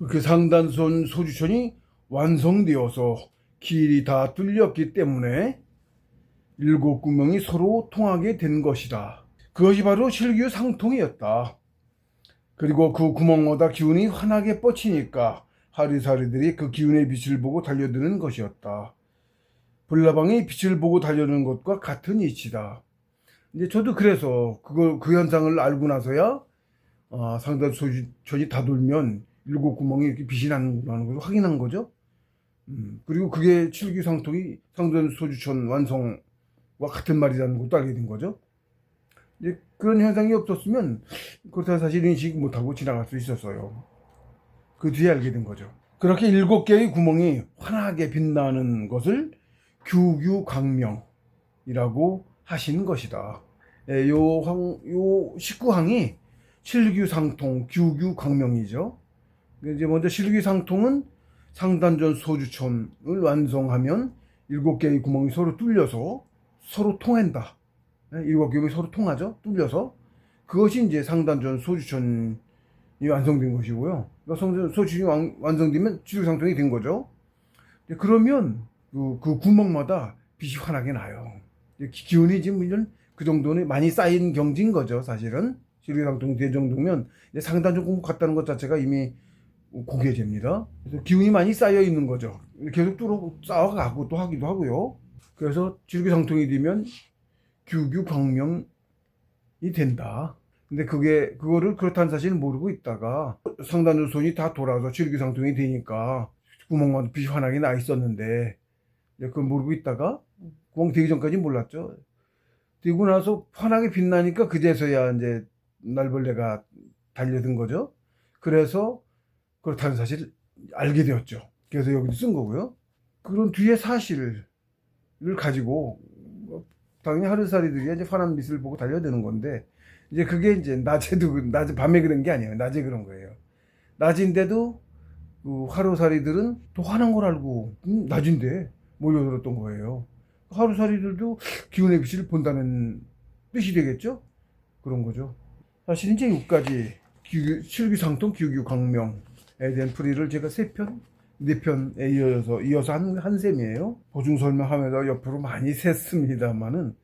그 상단선 소주천이 완성되어서 길이 다 뚫렸기 때문에 일곱 구멍이 서로 통하게 된 것이다. 그것이 바로 실규상통이었다. 그리고 그 구멍마다 기운이 환하게 뻗치니까 하리사리들이 그 기운의 빛을 보고 달려드는 것이었다. 불나방이 빛을 보고 달려드는 것과 같은 이치다. 이제 저도 그래서 그 현상을 알고 나서야 상단 소주천이 다 돌면 일곱 구멍이 이렇게 빛이 나는 걸 확인한 거죠. 그리고 그게 칠기상통이 상단 소주천 완성과 같은 말이라는 것도 알게 된 거죠. 이제 그런 현상이 없었으면 그렇다는 사실 인식 못하고 지나갈 수 있었어요. 그 뒤에 알게 된 거죠. 그렇게 일곱 개의 구멍이 환하게 빛나는 것을 규규광명이라고 하신 것이다. 요 19항이 실규상통, 규규광명이죠. 이제 먼저 실규상통은 상단전 소주천을 완성하면 일곱 개의 구멍이 서로 뚫려서 서로 통한다. 일곱 개의 서로 통하죠. 뚫려서. 그것이 이제 상단전 소주천이 완성된 것이고요. 그러니까 소주천이 완성되면 실규상통이 된 거죠. 그러면 그 구멍마다 빛이 환하게 나요. 기운이 지금 이런 그 정도는 많이 쌓인 경지인 거죠, 사실은. 실기상통 될 정도면 상단전 공부 갔다는 것 자체가 이미 공개됩니다. 그래서 기운이 많이 쌓여 있는 거죠. 계속 쌓아가고 또 하기도 하고요. 그래서 실기상통이 되면 규규광명이 된다. 근데 그거를 그렇다는 사실을 모르고 있다가 상단전 손이 다 돌아서 실기상통이 되니까 구멍마다 빛이 환하게 나 있었는데 그걸 모르고 있다가 구멍 되기 전까지 몰랐죠. 되고 나서 환하게 빛나니까 그제서야 이제 날벌레가 달려든 거죠. 그래서 그렇다는 사실을 알게 되었죠. 그래서 여기도 쓴 거고요. 그런 뒤에 사실을 가지고 당연히 하루살이들이 이제 환한 빛을 보고 달려드는 건데 이제 그게 이제 낮에 밤에 그런 게 아니에요. 낮에 그런 거예요. 낮인데도 그 하루살이들은 또 환한 걸 알고 낮인데 몰려들었던 거예요. 하루살이들도 기운의 빛을 본다는 뜻이 되겠죠? 그런 거죠. 사실 이제 6가지 실기상통 규규광명에 대한 풀이를 제가 3편, 4편에 이어서 한 셈이에요. 보충 설명하면서 옆으로 많이 샜습니다만은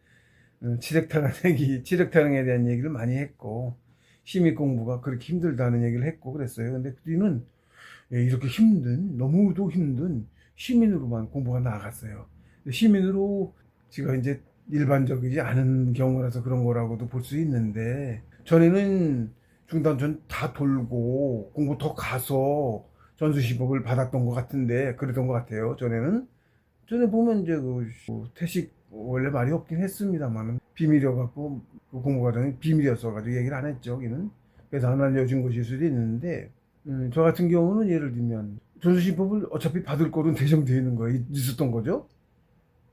칠흑타령에 대한 얘기를 많이 했고 심의 공부가 그렇게 힘들다는 얘기를 했고 그랬어요. 근데 우리는 이렇게 너무도 힘든 시민으로만 공부가 나아갔어요. 시민으로 제가 이제 일반적이지 않은 경우라서 그런 거라고도 볼 수 있는데 전에는 중단전 다 돌고 공부 더 가서 전수시법을 받았던 것 같은데 그랬던 것 같아요. 전에 보면 이제 그 태식 원래 말이 없긴 했습니다만 비밀이어갖고 그 공부 과정이 비밀이었어가지고 얘기를 안 했죠. 여기는 그래서 안 알려준 것일 수도 있는데 저 같은 경우는 예를 들면 전수시법을 어차피 받을 거는 대정되어 있는 거예요. 있었던 거죠.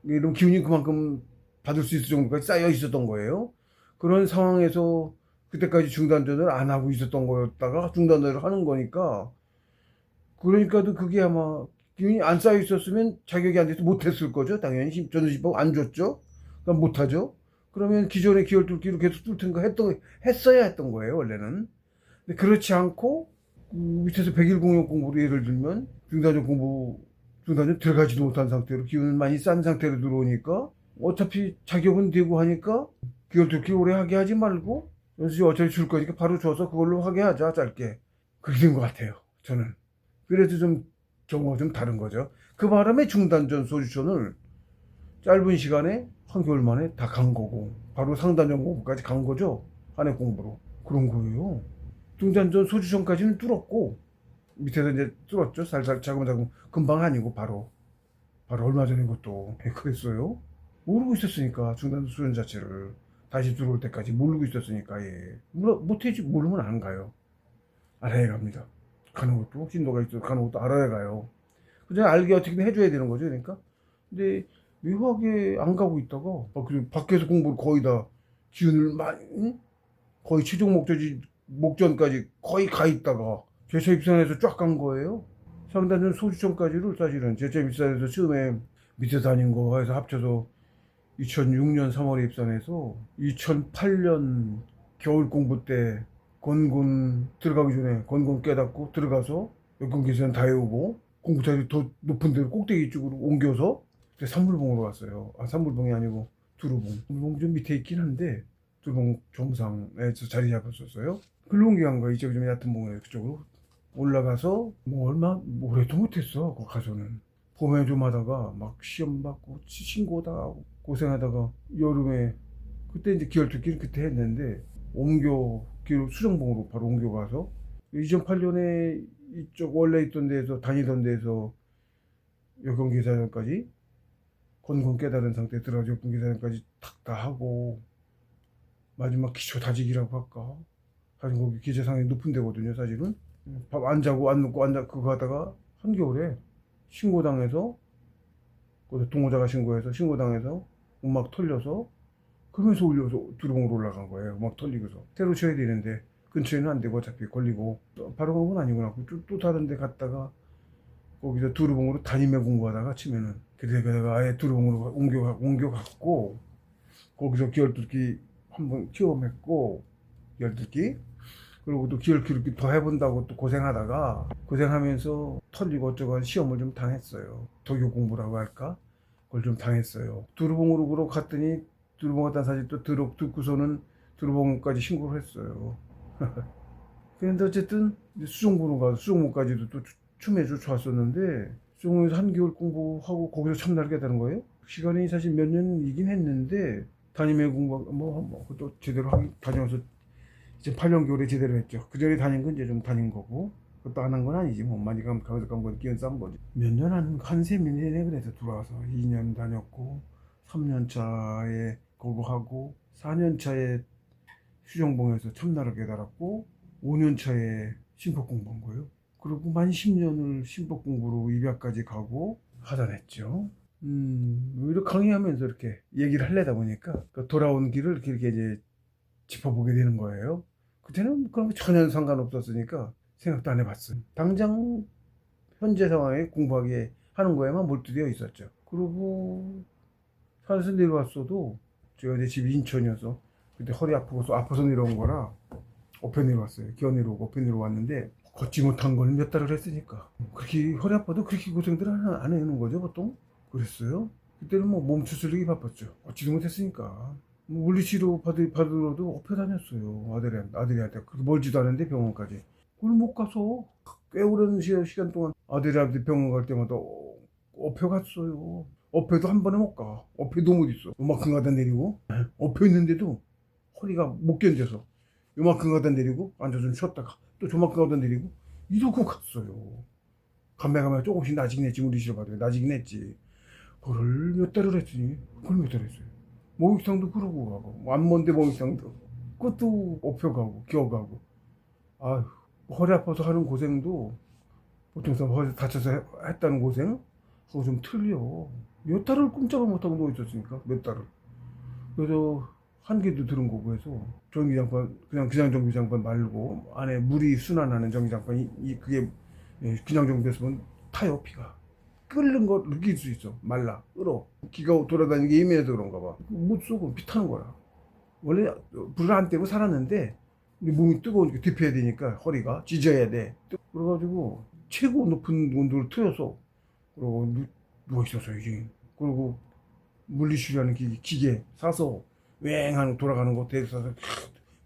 이런 기운이 그만큼 받을 수 있을 정도까지 쌓여 있었던 거예요. 그런 상황에서 그때까지 중단전을 안 하고 있었던 거였다가 중단전을 하는 거니까 그러니까도 그게 아마 기운이 안 쌓여 있었으면 자격이 안 돼서 못했을 거죠. 당연히 전수시법 안 줬죠. 그러니까 못하죠. 그러면 기존의 기월 뚫기로 계속 뚫든가 했어야 했던 거예요, 원래는. 근데 그렇지 않고 밑에서 100일 공역 공부로 예를 들면 중단전 들어가지도 못한 상태로 기운을 많이 싼 상태로 들어오니까 어차피 자격은 되고 하니까 기월 뚫기 오래 하게 하지 말고 연수시 어차피 줄 거니까 바로 줘서 그걸로 하게 하자, 짧게. 그렇게 된 것 같아요, 저는. 그래도 좀 경우가 좀 다른 거죠. 그 바람에 중단전 소주천을 짧은 시간에 한 개월 만에 다 간 거고 바로 상단전 공부까지 간 거죠. 한 해 공부로. 그런 거예요. 중단전 소주천까지는 뚫었고 밑에서 이제 뚫었죠. 살살 자금자금. 금방 아니고 바로 얼마 전에 그것도 그랬어요. 모르고 있었으니까 중단전 소주천 자체를 다시 들어올 때까지 모르고 있었으니까 못해지 모르면 안 가요. 알아야 갑니다. 가는 것도 신도가 있어 가는 것도 알아야 가요. 그냥 알게 어떻게든 해줘야 되는 거죠. 그러니까 근데 묘하게 안 가고 있다가 그리고 밖에서 공부를 거의 다 기운을 많이 거의 최종 목전까지 거의 가 있다가 제차 입산해서 쫙 간 거예요. 상단전 소주천까지를 사실은 제차 입산해서 처음에 밑에 다닌 거 해서 합쳐서 2006년 3월에 입산해서 2008년 겨울 공부 때 건곤 들어가기 전에 건곤 깨닫고 들어가서 여권 계산 다 해오고 공구자리 더 높은 데로 꼭대기 쪽으로 옮겨서 그때 산물봉으로 왔어요. 아, 산물봉이 아니고 두루봉. 두루봉 좀 밑에 있긴 한데 두루봉 정상에서 자리 잡았었어요. 글로 옮겨간 거야. 이쪽이 좀 얕은 봉에 그쪽으로 올라가서 뭐 얼마 오래도 못했어. 거기 가서는 봄에 좀 하다가 막 시험 받고 신고다 하고 고생하다가 여름에 그때 이제 기혈특기를 그때 했는데 수정봉으로 바로 옮겨가서 2008년에 이쪽 원래 있던 데에서 다니던 데에서 여경계사전까지 건건 깨달은 상태에 들어가서 여경계사전까지 탁 다 하고 마지막 기초 다지기라고 할까. 사실 거기 기재상이 높은 데거든요. 사실은 밥 안 자고 안 먹고 앉아 그거 하다가 한겨울에 신고당해서 거기서 동호자가 신고당해서 음악 털려서 그러면서 올려서 두루봉으로 올라간 거예요. 음악 털리고서 새로 쳐야 되는데 근처에는 안 되고 어차피 걸리고 바로 간 건 아니구나. 또 다른 데 갔다가 거기서 두루봉으로 담임에 공부하다가 치면은 그래서 내가 아예 두루봉으로 옮겨갔고 거기서 기혈뚫기 한번 체험했고 기혈뚫기 그리고 또 기혈뚫기 더 해본다고 또 고생하면서 털리고 어쩌고 시험을 좀 당했어요. 도교 공부라고 할까? 그걸 좀 당했어요. 두루봉으로 갔더니 두루봉 갔다는 사실 또 듣고서는 두루봉까지 신고를 했어요. 그런데 어쨌든 수정부로 가서 수정부까지도 또 춤에서 좋았었는데 수정부에서 한겨울 공부하고 거기서 참나를 깨달은 거예요. 시간이 사실 몇 년이긴 했는데 담임의 공부 또 제대로 다녀서 이제 8년 겨울에 제대로 했죠. 그 전에 다닌 건 이제 좀 다닌 거고 그것도 안 한 건 아니지 뭐 많이 가서 간 건 끼얹어 싼 거지. 몇 년 한세 년에 그래서 들어와서 2년 다녔고 3년 차에 그거 하고 4년 차에 수정봉에서 참나를 깨달았고 5년 차에 신법 공부한 거예요. 그리고 만 10년을 신법 공부로 입학까지 가고 하다냈죠. 오히려 강의하면서 이렇게 얘기를 하려다 보니까 그 돌아온 길을 그렇게 이제 짚어보게 되는 거예요. 그때는 그런 거 전혀 상관없었으니까 생각도 안 해봤어요. 당장 현재 상황에 공부하게 하는 거에만 몰두되어 있었죠. 그리고 산에서 내려왔어도 제가 이제 집이 인천이어서 그때 허리 아파서 내려온 거라 업혀 내려왔어요. 기어 내려오고 업혀 내려왔는데 걷지 못한 걸 몇 달을 했으니까 그렇게 허리 아파도 그렇게 고생들 안 해는 거죠 보통. 그랬어요. 그때는 뭐 몸 추스르기 바빴죠. 걷지도 못했으니까. 물리치료 받으러도 업혀 다녔어요. 아들이한테. 멀지도 않은데 병원까지. 그걸 못 가서 꽤 오랜 시간 동안 아들한테 병원 갈 때마다 업혀 갔어요. 업혀도 한 번에 못 가. 업혀도 못 있어. 요만큼 가다 내리고 업혀 있는데도 허리가 못 견뎌서 요만큼 가다 내리고 앉아서 좀 쉬었다가 또 저만큼 가다 내리고 이러고 갔어요. 감매가 조금씩 나지긴 했지. 물리치료 받으면 나지긴 했지. 그걸 몇 달을 했으니 그걸 몇 달 했어요. 목욕탕도 그러고 가고 안 먼데 목욕탕도 그것도 업혀가고 기어가고 아휴 허리 아파서 하는 고생도 보통 사람 허리 다쳐서 했다는 고생 그거 좀 틀려. 몇 달을 꼼짝을 못하고 누워있었으니까 몇 달을. 그래서 한개도 들은 거고 해서 전기장판 그냥 전기장판 말고 안에 물이 순환하는 전기장판이 그게 그냥 정비했으면 타요. 피가 끓는 거 느낄 수 있어. 말라 끓어. 기가 돌아다니는 게 예민해서 그런가 봐. 못 쏘고 피 타는 거야. 원래 불을 안 떼고 살았는데 몸이 뜨거우니까 데펴야 되니까 허리가 지져야 돼. 그래가지고 최고 높은 온도를 틀어서 그리고 누워있었어요. 이제 그리고 물리치료하는 기계 사서 왱하는 돌아가는 거 대서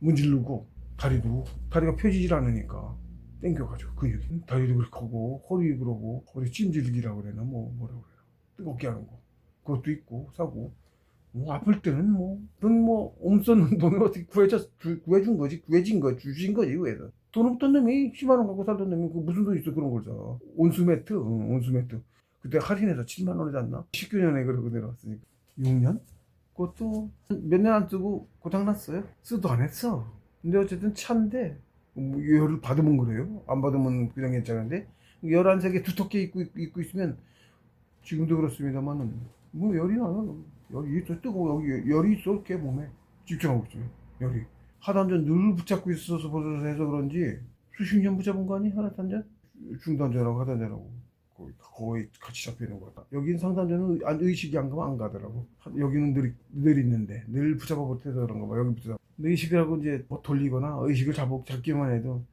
문지르고 다리가 펴지질 않으니까 땡겨가지고 근육이 다리도 그렇게 하고 허리 그러고 허리 찜질기라고 그래나 뭐라고 그래요. 뜨겁게 하는 거 그것도 있고 사고 아플 때는 엄선 운동을 어떻게 구해준 거지 주신 거지 그래서 돈 없던 놈이 10만 원 갖고 살던 놈이 무슨 돈 있어 그런 걸 사. 온수매트 온수매트 그때 할인해서 7만 원에 샀나 19년에 그러고 내려왔으니까 6년 그것도 몇 년 안 쓰고 고장났어요. 쓰도 안 했어. 근데 어쨌든 차인데 열을 받으면 그래요. 안 받으면 그냥 괜찮은데 열 안 세게 두텁게 입고 있으면 지금도 그렇습니다만은 열이 나요. 열이 있어. 뜨거워. 여기 열이 있어. 걔 몸에 집중하고 있어요. 열이 하다 한 잔 늘 붙잡고 있어서 해서 그런지 수십 년 붙잡은 거 아니? 하나 한 잔? 중단자라고 하단자라고 거의 같이 잡혀있는 거야. 여기는 상단자는 의식이 안 가면 안 가더라고. 여기는 늘 있는데 늘 붙잡아 못해서 그런가 봐. 여기 붙잡아. 의식이라고 이제 돌리거나 의식을 잡기만 해도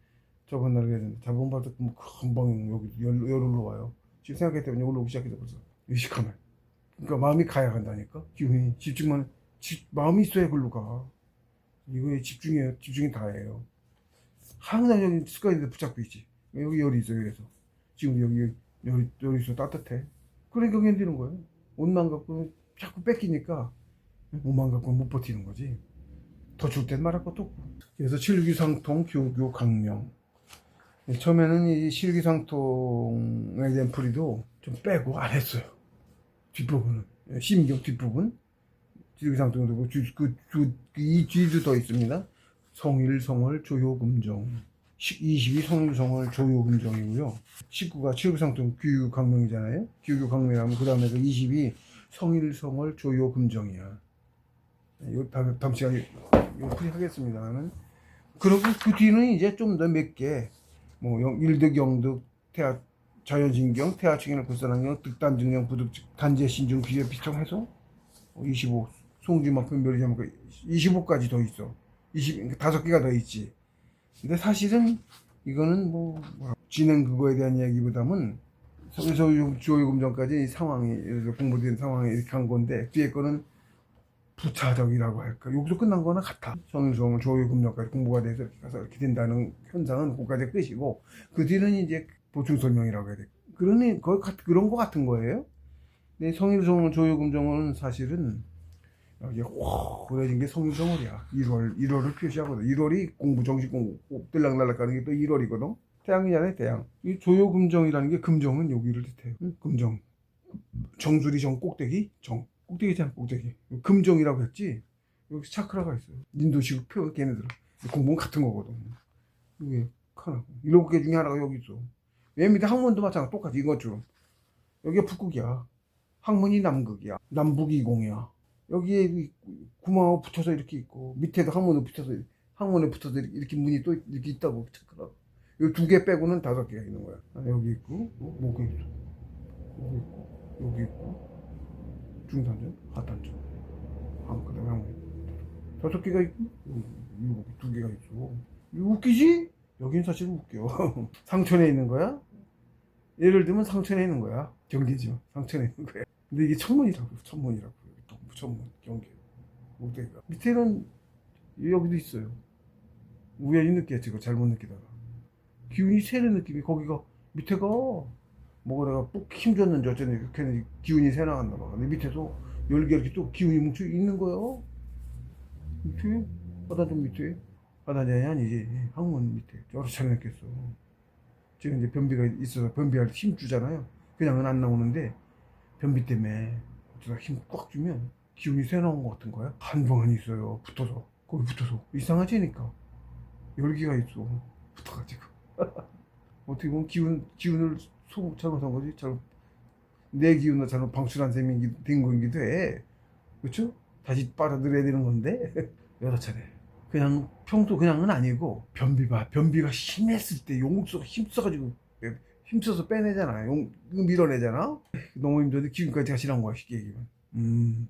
저번 날 그랬는데 자본 받을 뭐 금방 여기 열흘로 와요. 지금 생각했더니 여기로 오기 시작했어 벌써. 의식하면. 그러니까 마음이 가야 한다니까. 기운이 마음이 있어야 글로 가. 이거에 집중이 다예요. 항상 여기 습관인데 붙잡고 있지. 여기 열이 있어. 그래서 지금 여기 열이 있어. 따뜻해. 그러니까 견디는 거예요. 옷만 갖고 자꾸 뺏기니까 옷만 갖고 못 버티는 거지. 더 줄 땐 말할 것도 없고. 그래서 칠규상통 교교 강명. 처음에는 이 실기상통에 대한 풀이도 좀 빼고 안 했어요. 뒷부분은 심경 뒷부분 실기상통도 이 뒤도 더 있습니다. 성일, 성월, 조요, 금정. 20이 성일, 성월, 조요, 금정이고요. 19가 칠규상통 규 강명이잖아요. 규 강명이라면 그 다음에 20이 성일, 성월, 조요, 금정이야. 다음 시간에 풀이 하겠습니다는. 그리고 그 뒤는 이제 좀 더 몇 개, 뭐 일득, 영득, 태아, 자연신경, 태아측인을 불선한경, 득단증령, 부득, 단재, 신중, 비례, 비청해서 25, 송주만큼 멸리자만큼 25까지 더 있어. 5개가 더 있지. 근데 사실은 이거는 뭐 진행 그거에 대한 이야기보다는 조요금전까지 상황이 공부된 상황이 이렇게 한 건데 뒤에 거는 부차적이라고 할까. 여기서 끝난 거나 같아. 성일성을 조요금전까지 공부가 돼서 이렇게 가서 이렇게 된다는 현상은 거기까지 끝이고 그 뒤는 이제 보충 설명이라고 해야 돼. 그러니 그런 거 같은 거예요. 근데 성일성을 조요금정은 사실은 이게 확 그려진 게 성일성월이야. 1월을 표시하거든. 1월이 정식 공부 들락날락 가는 게 또 1월이거든. 태양이잖아요, 태양. 이 조요금정이라는 게 금정은 여기를 뜻해요. 금정. 정수리 정 꼭대기 정. 꼭대기잖아, 꼭대기. 금정이라고 했지. 여기 차크라가 있어요. 인도식 표 걔네들은 공부는 같은 거거든. 이게 하나 7개 중에 하나가 여기 있어. 맨 밑에 항문도 마찬가지 똑같이 이것처럼. 여기가 북극이야. 항문이 남극이야. 남북이 공이야. 여기에 구멍하고 붙어서 이렇게 있고 밑에도 항문에 붙어서 이렇게 문이 또 이렇게 있다고 체크라고. 이 2개 빼고는 5개가 있는 거야. 여기 있고 목에 있어. 여기 있고 중단전, 하단전, 그다음에 항문 5개가 있고 여기 2개가 있어. 이거 웃기지? 여기는 사실 웃겨. 상천에 있는 거야. 예를 들면 상천에 있는 거야. 경계지만 상천에 있는 거야. 근데 이게 천문이라고. 천문 경계 목대기가 밑에는 여기도 있어요. 우연히 느꼈지. 그거 잘못 느끼다가 기운이 새는 느낌이 거기가 밑에가 뭐가 내가 푹 힘줬는지 어쩌니 이렇게 기운이 새 나간다 봐. 근데 밑에서 열개 이렇게 또 기운이 뭉쳐 있는 거야. 밑에 하단전 밑에 하단전이 아니지 항문 밑에 여러 차례 느꼈어. 지금 이제 변비가 있어서 변비할 때 힘 주잖아요. 그냥은 안 나오는데 변비 때문에 어쩌다 힘 꽉 주면 기운이 새 나온 것 같은 거야. 한 번 있어요. 붙어서 거기 붙어서 이상하지니까 열기가 있어. 붙어가지고 어떻게 보면 기운을 잘못한 거지. 내 기운을 잘못 방출한 셈이 된 거기도 해. 그렇죠? 다시 빨아들여야 되는 건데 여러 차례. 그냥 평소 그냥은 아니고 변비가 심했을 때 용수가 힘써서 빼내잖아. 밀어내잖아. 너무 힘들는데 기운까지 같이 나온 거야. 쉽게 얘기하면.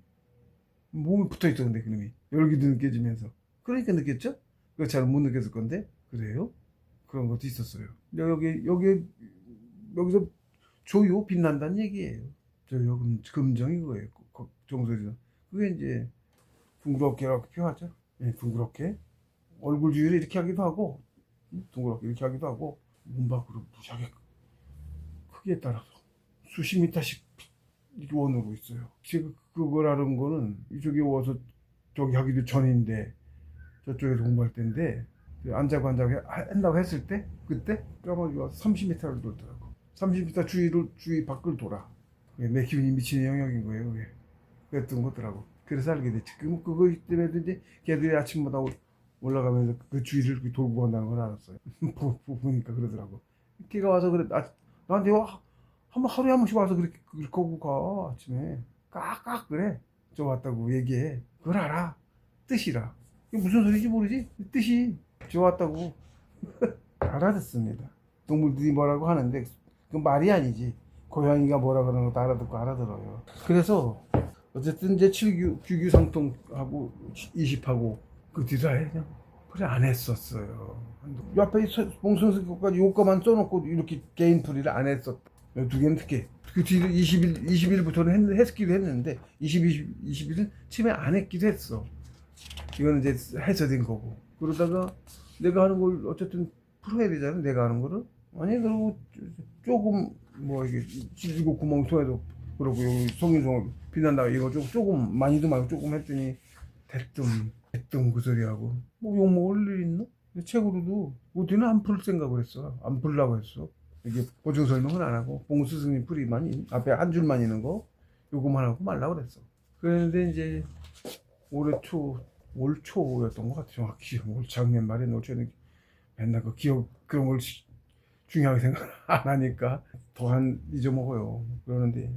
몸에 붙어있어. 근데 그놈이 열기도 느껴지면서 그러니까 느꼈죠? 그거 잘 못 느꼈을 건데. 그래요? 그런 것도 있었어요. 여기서 조요 빛난다는 얘기예요. 조요 금정이 그거예요. 정소리에서 그게 이제 둥그렇게라고 표하죠. 네, 둥그렇게 얼굴 주위를 이렇게 하기도 하고 둥그렇게 이렇게 하기도 하고 몸 밖으로 무지하게 크기에 따라서 수십 미터씩 이렇게 원으로 있어요. 제가 그걸 아는 거는 이쪽에 와서 저기 하기도 전인데 저쪽에서 공부할 때인데 앉아고 한다고 했을 때 그때 까마귀가 와서 30m를 돌더라고. 30m 주위 밖을 돌아. 내 기운이 미치는 영역인 거예요. 그게. 그랬던 거더라고. 그래서 알게 됐지. 그거 때문에 이제 걔들이 아침마다 올라가면서 그 주위를 돌고 간다는 걸 알았어요. 보니까 그러더라고. 걔가 와서 그래. 나한테 하루에 한 번씩 와서 그렇게 하고 가. 아침에 깍깍 그래. 저 왔다고 얘기해. 그걸 알아. 뜻이라. 이게 무슨 소리인지 모르지? 뜻이 좋았다고. 알아듣습니다. 동물들이 뭐라고 하는데 그 말이 아니지. 고양이가 뭐라 그러는 것도 알아듣고 알아들어요. 그래서 어쨌든 이제 7규, 규규상통하고 20하고 그 뒤로 아예 그냥 그래 안 했었어요. 옆에 봉선스까지 요거만 써놓고 이렇게 개인 풀이를 안 했었다. 두 개는 특히 그 뒤로 20일부터는 했기도 했는데 20일은 치매 안 했기도 했어. 이거는 이제 해서된 거고. 그러다가 내가 하는 걸 어쨌든 풀어야 되잖아. 내가 하는 거를. 아니 그리고 조금 뭐 이게 찔리고 구멍 통에도 그러고 여기 송인송 비난다 이거 조금 많이도 말고 조금 했더니 대뜸 그 소리하고 뭐 욕먹을 일 있나? 책으로도 어디는 안 풀 생각을 했어. 안 풀라고 했어. 이게 보증 설명은 안 하고 봉 스승님 풀이만 앞에 한 줄만 있는 거 요거만 하고 말라고 그랬어. 그런데 이제 올 초였던 것 같아. 정확히 올 작년 말에 올 초는 맨날 그 기억 그런 걸 중요하게 생각 안 하니까 더 한 잊어먹어요. 그러는데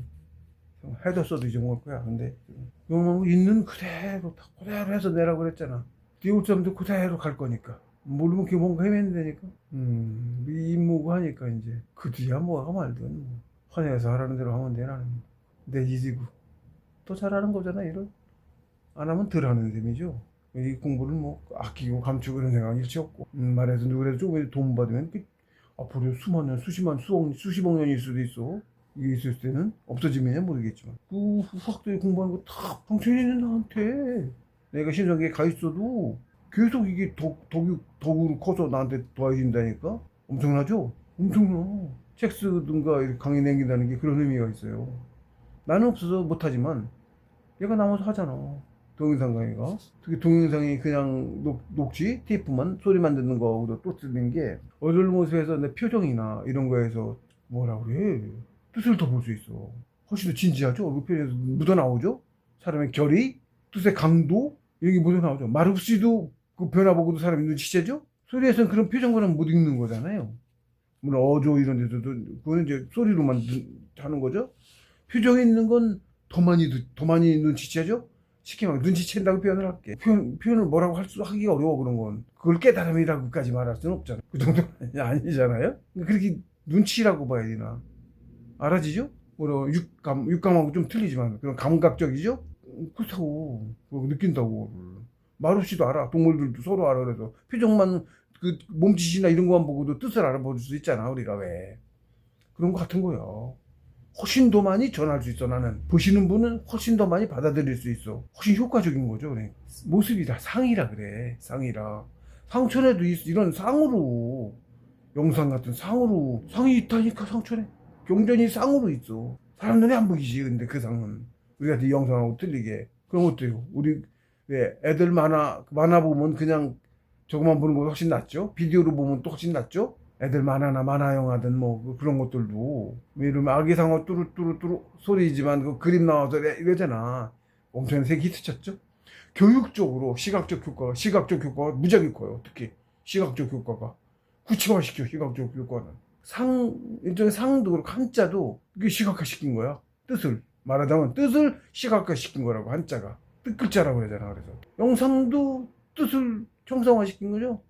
해뒀어도 잊어먹을 거야. 근데 요거 있는 그대로 해서 내라고 그랬잖아. 띄울점도 그대로 갈 거니까. 모르면 그게 뭔가 헤매는 되니까. 이 임무고 하니까 이제 그 뒤야 뭐가 말든 뭐. 헌해서 하라는 대로 하면 돼. 나는 내 일이고 또 잘하는 거잖아. 일을 안 하면 덜 하는 셈이죠. 이 공부를 뭐 아끼고 감추고 그런 생각이 일치 없고 말해서 누구라도 조금 돈 받으면 앞으로 수만 년, 수십만, 수십억 년일 수도 있어. 이게 있을 때는 없어지면 모르겠지만 그 후학들이 공부하는 거 다 방천이는 나한테 내가 신성기에 가 있어도 계속 이게 덕으로 커서 나한테 도와준다니까. 엄청나죠? 엄청나. 책 쓰든가 이렇게 강의 남긴다는 게 그런 의미가 있어요. 나는 없어서 못하지만 얘가 남아서 하잖아. 동영상 강의가. 특히 동영상이 그냥 녹지 테이프만 소리만 듣는 거하고도 또 틀린 게 얼굴 모습에서 내 표정이나 이런 거에서 뭐라 그래 뜻을 더 볼 수 있어. 훨씬 더 진지하죠. 얼굴 표정에서 묻어나오죠. 사람의 결의, 뜻의 강도 이런 게 묻어나오죠. 말 없이도 그 변화 보고도 사람이 눈치채죠. 소리에서는 그런 표정과는 못 읽는 거잖아요. 물론 어조 이런 데서도 그거는 이제 소리로만 하는 거죠. 표정 있는 건 더 많이 눈치채죠. 쉽게 말해 눈치챈다고 표현을 할게. 표현을 뭐라고 하기가 어려워. 그런 건 그걸 깨달음이라고까지 말할 수는 없잖아. 그 정도는 아니잖아요. 그렇게 눈치라고 봐야 되나. 알아지죠? 뭐라 육감하고 좀 틀리지만 그런 감각적이죠. 그렇다고 느낀다고. 말 없이도 알아. 동물들도 서로 알아. 그래서 표정만 그 몸짓이나 이런 거만 보고도 뜻을 알아볼 수 있잖아. 우리가 왜 그런 거 같은 거야. 훨씬 더 많이 전할 수 있어. 나는 보시는 분은 훨씬 더 많이 받아들일 수 있어. 훨씬 효과적인 거죠. 그래. 모습이다. 상이라 그래. 상이라. 상천에도 이런 상으로 영상 같은 상으로 상이 있다니까. 상천에 경전이 상으로 있어. 사람 눈에 안 보이지. 근데 그 상은 우리가 이 영상하고 틀리게 그런 것도요. 우리 왜 애들 만화 보면 그냥 저거만 보는 거 훨씬 낫죠. 비디오로 보면 또 훨씬 낫죠. 애들 만화나 만화영화든 뭐 그런 것들도 이러면 아기상어 뚜루뚜루뚜루 소리지만 그 그림 나와서 이러잖아. 엄청 세계 히트 쳤죠. 교육적으로 시각적 효과가 무지하게 커요. 특히 시각적 효과가 구체화시켜. 시각적 효과는 일종의 상도 그렇고 한자도 이게 시각화시킨 거야. 뜻을 말하자면 뜻을 시각화시킨 거라고. 한자가 뜻글자라고 그러잖아. 그래서 영상도 뜻을 형상화시킨 거죠.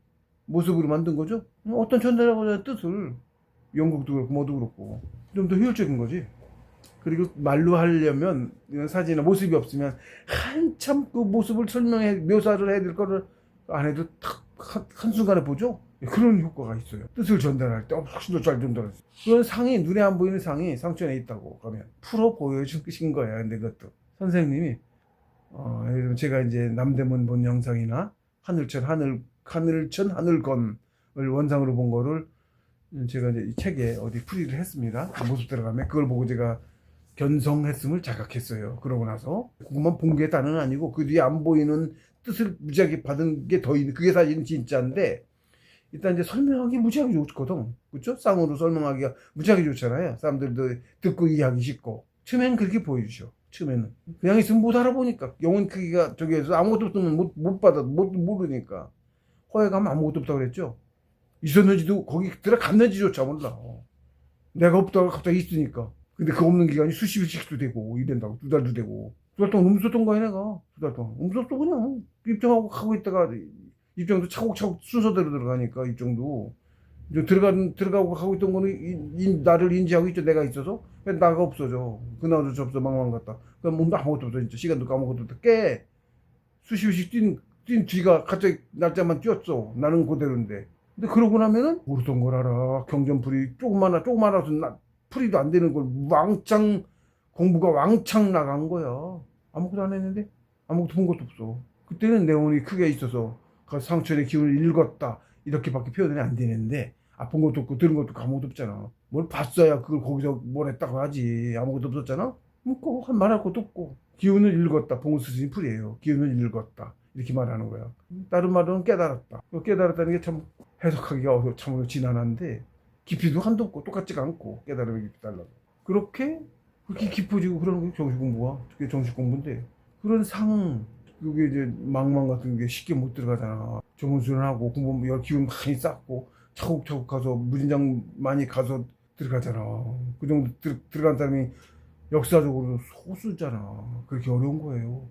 모습으로 만든 거죠. 어떤 전달하고자 뜻을 연극도 그렇고 뭐도 그렇고 좀 더 효율적인 거지. 그리고 말로 하려면 사진이나 모습이 없으면 한참 그 모습을 묘사를 해야 될 거를 안 해도 탁 한순간에 보죠. 그런 효과가 있어요. 뜻을 전달할 때 훨씬 더 잘 전달할 수 있어요. 그런 상이 눈에 안 보이는 상이 상천에 있다고 가면 풀어 보여주신 거야. 근데 그것도 선생님이 제가 이제 남대문 본 영상이나 하늘천 하늘건을 원상으로 본 거를 제가 이제 이 책에 어디 풀이를 했습니다. 모습 들어가면 그걸 보고 제가 견성했음을 자각했어요. 그러고 나서 그것만 본 게 다는 아니고 그 뒤에 안 보이는 뜻을 무지하게 받은 게 더 있는 그게 사실은 진짜인데 일단 이제 설명하기 무지하게 좋거든. 그렇죠? 쌍으로 설명하기가 무지하게 좋잖아요. 사람들도 듣고 이해하기 쉽고 처음에는 그렇게 보여주죠. 처음에는 그냥 있으면 못 알아보니까 영혼 크기가 저기에서 아무것도 없으면 못 모르니까 허해가면 아무것도 없다고 그랬죠. 있었는지도 거기 들어갔는지조차 몰라. 내가 없다고 갑자기 있으니까. 근데 그 없는 기간이 수십일씩도 되고 이된다고 2달도 되고 2달 동안 없었던 거야 내가. 2달 동안 없었어. 그냥 입장하고 가고 있다가 입장도 차곡차곡 순서대로 들어가니까 입장도 들어가고 가고 있던 거는 나를 인지하고 있죠. 내가 있어서 나가 없어져. 그나저나 없어 망망 같다. 그럼 아무것도 없어. 진짜 시간도 까먹어도 깨 수십씩 뛴 뛴 뒤가 갑자기 날짜만 뛰었어. 나는 그대로인데. 근데 그러고 나면은 모르던 걸 알아. 경전풀이 조그마나서 풀이도 안 되는 걸 왕창 공부가 왕창 나간 거야. 아무것도 안 했는데 아무것도 본 것도 없어. 그때는 내용이 크게 있어서 그 상처의 기운을 읽었다 이렇게밖에 표현이 안 되는데 본 것도 없고 들은 것도 없고 아무것도 없잖아. 뭘 봤어야 그걸 거기서 뭘 했다고 하지. 아무것도 없었잖아. 뭐 말할 것도 없고 기운을 읽었다. 봉우 스승이 풀이에요. 기운을 읽었다 이렇게 말하는 거야. 다른 말로는 깨달았다. 깨달았다는 게 참 해석하기가 어려워. 참으로 지난한데 깊이도 한도 없고 똑같지가 않고 깨달음의 깊이 달라고. 그렇게 깊어지고 그러는 게 정식 공부가. 그게 정식 공부인데 그런 그게 이제 망망 같은 게 쉽게 못 들어가잖아. 조문수련하고 공부 기운 많이 쌓고 차곡차곡 가서 무진장 많이 가서 들어가잖아. 그 정도 들어간 사람이 역사적으로 소수잖아. 그렇게 어려운 거예요.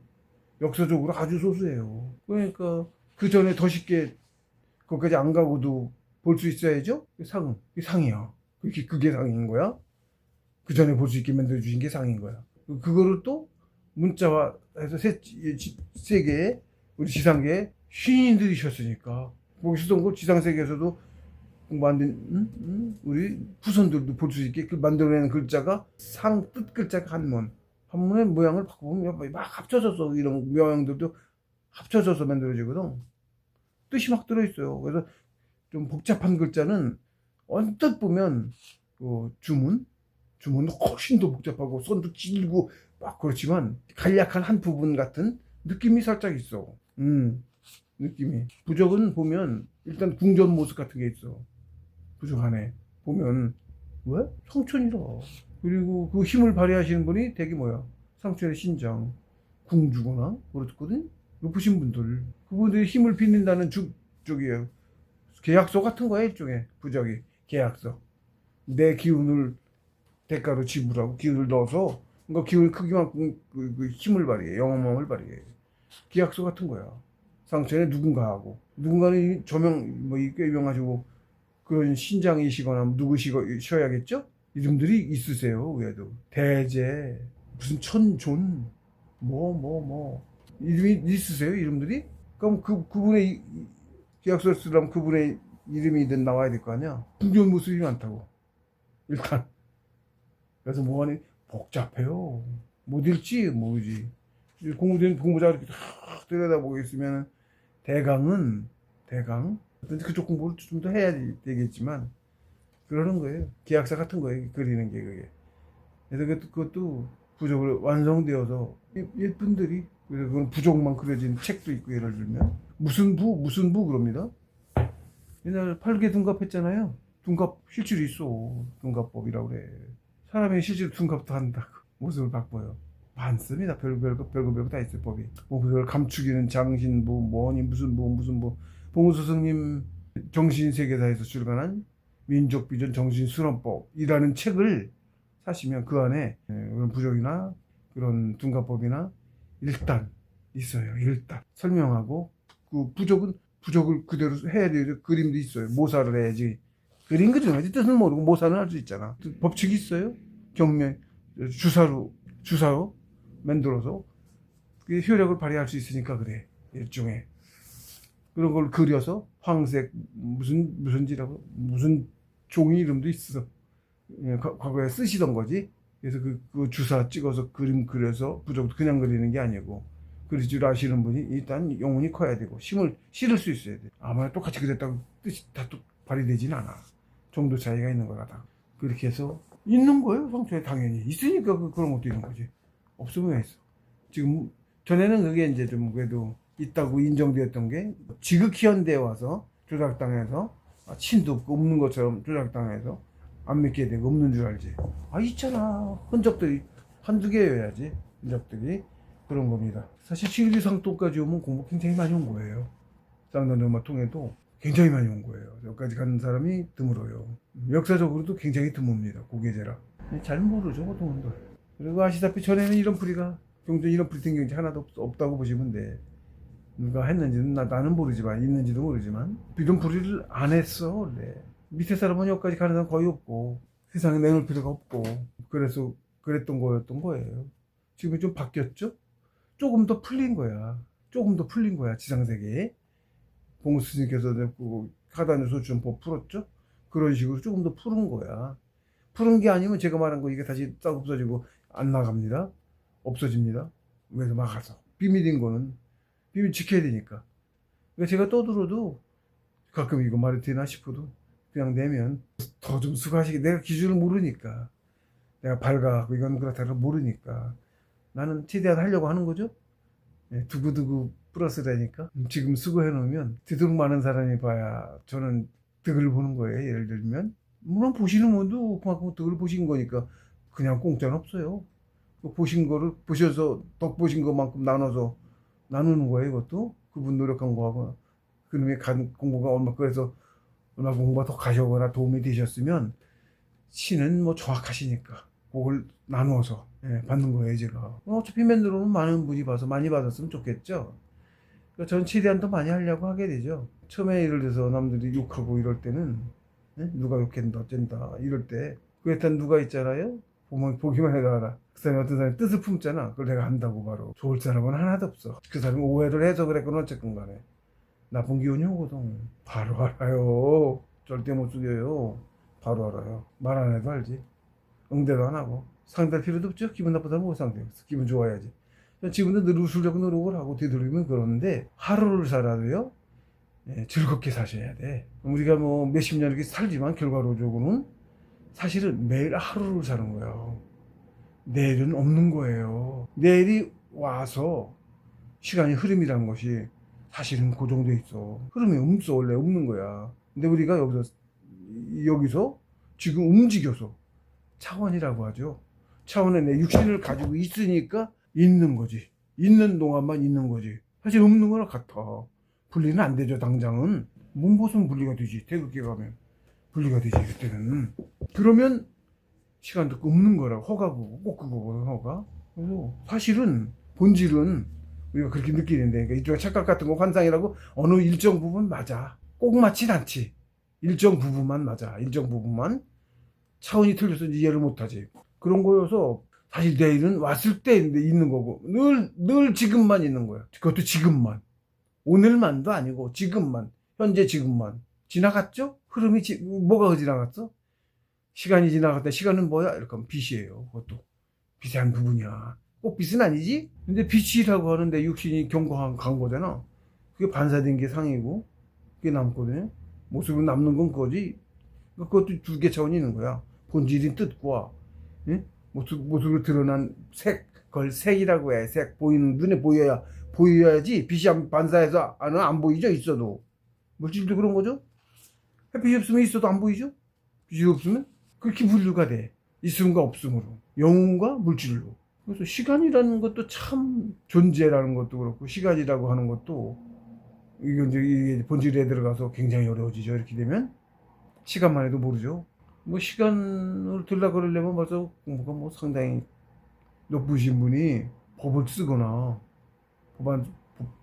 역사적으로 아주 소수예요. 그러니까 그 전에 더 쉽게 거기까지 안 가고도 볼 수 있어야죠. 그게 상이야. 그게 상인 거야. 그 전에 볼 수 있게 만들어 주신 게 상인 거야. 그거를 또 문자화해서 세계에 우리 지상계에 신인들이 셨으니까 거기 쓰던 걸 지상세계에서도 만든 우리 후손들도 볼 수 있게 그 만들어낸 글자가 뜻 글자가 한문의 모양을 바꿔보면 막 합쳐져서 이런 모양들도 합쳐져서 만들어지거든. 뜻이 막 들어있어요. 그래서 좀 복잡한 글자는 언뜻 보면 주문은 훨씬 더 복잡하고 선도 길고 막 그렇지만 간략한 한 부분 같은 느낌이 살짝 있어. 느낌이. 부적은 보면 일단 궁전 모습 같은 게 있어. 부적 안에 보면 왜? 성천이라. 그리고 그 힘을 발휘하시는 분이 되게 상천의 신장 궁주거나 그렇거든. 높으신 분들 그분들이 힘을 빚는다는 쪽이에요. 계약서 같은 거야 일종의 부적이. 계약서. 내 기운을 대가로 지불하고 기운을 넣어서 그러니까 기운 크기만큼 그 힘을 발휘해. 영험함을 발휘해. 계약서 같은 거야. 상천에 누군가는 저명 꽤 유명하시고 그런 신장이시거나 누구시셔야겠죠? 이름들이 있으세요. 외에도 대제 무슨 천존 이름이 있으세요. 이름들이? 그럼 그분의 계약서를 쓰려면 그분의 이름이든 나와야 될 거 아니야. 궁전 모습이 많다고 일단. 그래서 뭐하니 복잡해요. 못 읽지 모르지. 공부자 이렇게 탁 들여다보고 있으면 대강 그쪽 공부를 좀 더 해야 되겠지만 그러는 거예요. 계약서 같은 거예요. 그리는 게 그게. 그래서 그것도 부적으로 완성되어서 일분들이 그래서 그건 부적만 그려진 책도 있고 예를 들면 무슨 부 그럽니다. 옛날 팔개 둔갑 했잖아요. 둔갑 실질이 있어. 둔갑법이라고 그래. 사람이 실제로 둔갑도 한다고 모습을 바꿔요. 많습니다. 별거 다 있어요. 법이. 그걸 감추기는 장신부 뭐니 무슨 봉우 스승님 정신세계사에서 출간한 민족비전 정신수련법이라는 책을 사시면 그 안에 그런 부적이나 그런 둔갑법이나 일단 있어요. 일단 설명하고 그 부적을 그대로 해야 돼요. 그림도 있어요. 모사를 해야지. 그림 그려야지. 뜻은 모르고 모사는 할 수 있잖아. 법칙이 있어요. 경면 주사로 만들어서 그게 효력을 발휘할 수 있으니까 그래. 일종의 그런 걸 그려서 황색 무슨 종이 이름도 있어. 과거에 쓰시던 거지. 그래서 그 주사 찍어서 그림 그려서 부적도 그냥 그리는 게 아니고 그릴 줄 아시는 분이 일단 영혼이 커야 되고 힘을 실을 수 있어야 돼. 아마 똑같이 그렸다고 뜻이 다 발휘되진 않아. 정도 차이가 있는 거라다. 그렇게 해서 있는 거예요. 상처에 당연히 있으니까 그런 것도 있는 거지. 없으면 왜 있어. 지금 전에는 그게 이제 좀 그래도 있다고 인정되었던 게 지극히 현대에 와서 조작당해서 친도 없는 것처럼 조작당해서 안 믿게 되고 없는 줄 알지. 있잖아. 흔적들이 한두 개여야지. 흔적들이 그런 겁니다. 사실 시리상도까지 오면 공부 굉장히 많이 온 거예요. 쌍단점만 통해도 굉장히 많이 온 거예요. 여기까지 가는 사람이 드물어요. 역사적으로도 굉장히 드뭅니다. 고계제라. 잘 모르죠, 보통은. 그리고 아시다시피 전에는 이런 풀이가 경전 이런 풀이 된 경지 하나도 없다고 보시면 돼. 누가 했는지는 나는 모르지만 있는지도 모르지만 이런 풀이를 안 했어 원래. 밑에 사람은 여기까지 가는 사람 거의 없고 세상에 내놓을 필요가 없고 그래서 그랬던 거였던 거예요. 지금 좀 바뀌었죠? 조금 더 풀린 거야. 조금 더 풀린 거야, 지상세계에. 봉 스님께서 그 하단의 소주점법 풀었죠? 그런 식으로 조금 더 푸른 거야. 푸른 게 아니면 제가 말한 거 이게 다시 싹 없어지고 안 나갑니다. 없어집니다. 그래서 막아서. 비밀인 거는 비밀 지켜야 되니까. 그러니까 제가 떠들어도 가끔 이거 말이 되나 싶어도 그냥 내면 더 좀 수고하시게. 내가 기준을 모르니까. 내가 밝아갖고 이건 그렇다고 모르니까. 나는 최대한 하려고 하는 거죠. 예, 두고두고 플러스라니까. 지금 수고해 놓으면 뒤도록 많은 사람이 봐야 저는 득을 보는 거예요. 예를 들면 물론 보시는 분도 그만큼 득을 보신 거니까 그냥 공짜는 없어요. 보신 거를 보셔서 덕 보신 것만큼 나눠서 나누는 거예요. 이것도 그분 노력한 거하고 그놈의 공부가 얼마 그래서 얼마 공부가 더 가셔거나 도움이 되셨으면 신은 뭐 정확하시니까 그걸 나누어서 받는 거예요. 제가 어차피 맨으로는 많은 분이 봐서 많이 받았으면 좋겠죠. 그러니까 저는 최대한 더 많이 하려고 하게 되죠. 처음에 예를 들어서 남들이 욕하고 이럴 때는 누가 욕했다 어쩐다 이럴 때 그랬던 누가 있잖아요. 보기만 해도 알아. 그 사람이 어떤 사람이 뜻을 품잖아. 그걸 내가 안다고 바로. 좋을 사람은 하나도 없어. 그 사람이 오해를 해서 그랬거나 어쨌건 간에 나쁜 기운이 오거든. 바로 알아요. 절대 못 속여요. 바로 알아요. 말 안 해도 알지. 응대도 안 하고. 상대할 필요도 없죠. 기분 나쁘다면 못 상대했어. 기분 좋아야지. 지금도 늘 웃으려고 노력을 하고 되도록이면 그러는데 하루를 살아도요. 즐겁게 사셔야 돼. 우리가 뭐 몇십 년 이렇게 살지만 결과론적으로는 사실은 매일 하루를 사는 거예요. 내일은 없는 거예요. 내일이 와서 시간이 흐름이라는 것이 사실은 고정돼 있어. 흐름이 없어. 원래 없는 거야. 근데 우리가 여기서 지금 움직여서 차원이라고 하죠. 차원에 내 육신을 가지고 있으니까 있는 거지. 있는 동안만 있는 거지. 사실 없는 거랑 같아. 분리는 안 되죠. 당장은. 몸보선 분리가 되지. 태극기 가면 분리가 되지. 그때는. 그러면 시간도 없는 거라고. 허가고 꼭 그거거든. 허가. 그래서 사실은 본질은 우리가 그렇게 느끼는데, 그러니까 이쪽에 착각 같은 거 환상이라고 어느 일정 부분 맞아. 꼭 맞진 않지. 일정 부분만 맞아. 일정 부분만. 차원이 틀려서 이해를 못하지. 그런 거여서 사실 내일은 왔을 때 있는 거고 늘 지금만 있는 거야. 그것도 지금만. 오늘만도 아니고 지금만. 현재 지금만. 지나갔죠? 흐름이 뭐가 지나갔어? 시간이 지나갔다. 시간은 뭐야? 이렇게 하면 빛이에요. 그것도 빛의 한 부분이야. 꼭 빛은 아니지? 근데 빛이라고 하는데 육신이 경고한 간 거잖아. 그게 반사된 게 상이고 그게 남거든요. 모습은 남는 건 그거지. 그것도 두 개 차원이 있는 거야. 본질인 뜻과 모습으로 드러난 색, 그걸 색이라고 해. 색 보이는 눈에 보여야지. 빛이 반사해서 안 보이죠. 있어도 물질도 그런 거죠. 햇빛이 없으면 있어도 안 보이죠. 빛이 없으면 그렇게 분류가 돼. 있음과 없음으로, 영혼과 물질로. 그래서 시간이라는 것도 참 존재라는 것도 그렇고 시간이라고 하는 것도 이게 본질에 들어가서 굉장히 어려워지죠. 이렇게 되면 시간만 해도 모르죠. 뭐 시간을 들라 그러려면 벌써 공부가 뭐 상당히 높으신 분이 법을 쓰거나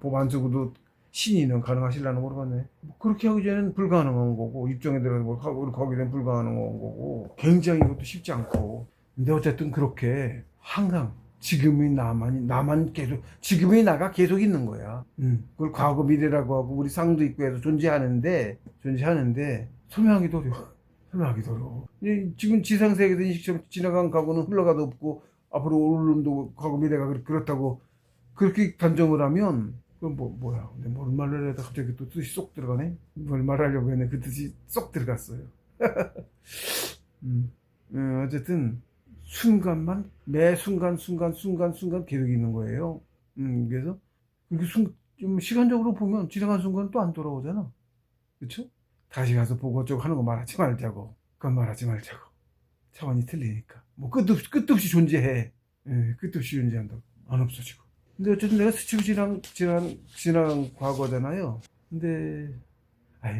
법 안 쓰고도 신이는 가능하실라나 모르겠네. 뭐 그렇게 하기 전에는 불가능한 거고 입장에 들어서 뭐 거기에 대한 불가능한 거고 굉장히 이것도 쉽지 않고. 근데 어쨌든 그렇게 항상 지금의 나만 계속 지금의 나가 계속 있는 거야. 그걸 과거 미래라고 하고 우리 상도 있고 해서 존재하는데 설명하기도 어려워. 설명하기도 어려워. 지금 지상세계에서 인식처럼 지나간 과거는 흘러가도 없고 앞으로 올 놈도 과거 미래가 그렇다고 그렇게 단정을 하면 그건 뭐야. 뭘 말을 해도 갑자기 또 뜻이 쏙 들어가네. 뭘 말하려고 했는데 그 뜻이 쏙 들어갔어요. 어쨌든 순간만 매 순간 계속 있는 거예요. 그래서 그렇게 좀 시간적으로 보면 지나간 순간 또 안 돌아오잖아. 그렇죠? 다시 가서 보고 어쩌고 하는 거 말하지 말자고. 그건 말하지 말자고. 차원이 틀리니까. 뭐 끝도 없이 존재해. 끝도 없이 존재한다고. 안 없어지고. 근데 어쨌든 내가 스치고 지난 과거잖아요. 근데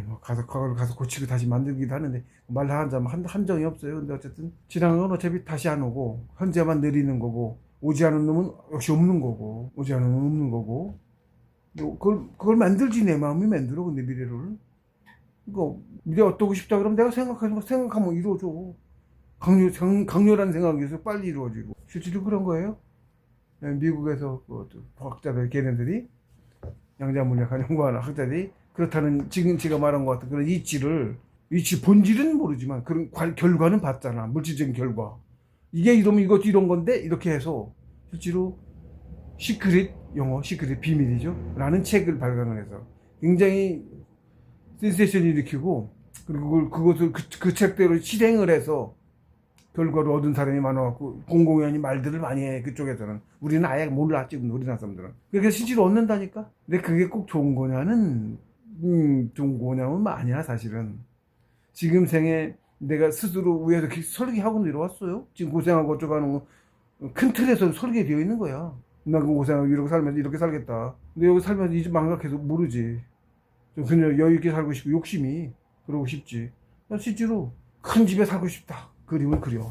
뭐 과거를 가서 고치고 다시 만들기도 하는데 말하자면 한정이 없어요. 근데 어쨌든 지나간 건 어차피 다시 안 오고 현재만 내리는 거고 오지 않은 놈은 역시 없는 거고 오지 않은 놈은 없는 거고 뭐 그걸 만들지. 내 마음이 만들어. 근데 미래를 이거 미래 어떠고 싶다 그러면 내가 생각하면 이루어져. 강렬한 생각에서 빨리 이루어지고 실제로 그런 거예요. 미국에서 그 과학자들 걔네들이 양자물리학을 연구하는 학자들이 그렇다는 지금 제가 말한 것 같은 그런 이치 본질은 모르지만 그런 결과는 봤잖아. 물질적인 결과. 이게 이러면 이것도 이런 건데 이렇게 해서 실제로 영어 시크릿 비밀이죠 라는 책을 발간을 해서 굉장히 센세이션을 일으키고 그리고 그것을 그 책대로 실행을 해서 결과를 얻은 사람이 많아갖고 공공연히 말들을 많이 해. 그쪽에서는 우리는 아예 몰라. 지금 우리나라 사람들은 그렇게 실제로 얻는다니까. 근데 그게 꼭 좋은 거냐는 좋은 거냐면 아니야. 사실은 지금 생에 내가 스스로 위에서 설계하고 내려왔어요. 지금 고생하고 어쩌고 하는 거 큰 틀에서 설계되어 있는 거야. 나 고생하고 이렇게 살면서 이렇게 살겠다. 근데 여기 살면서 이제 망각해서 모르지. 좀 그냥 여유있게 살고 싶고 욕심이 그러고 싶지. 나 실제로 큰 집에 살고 싶다. 그림을 그려.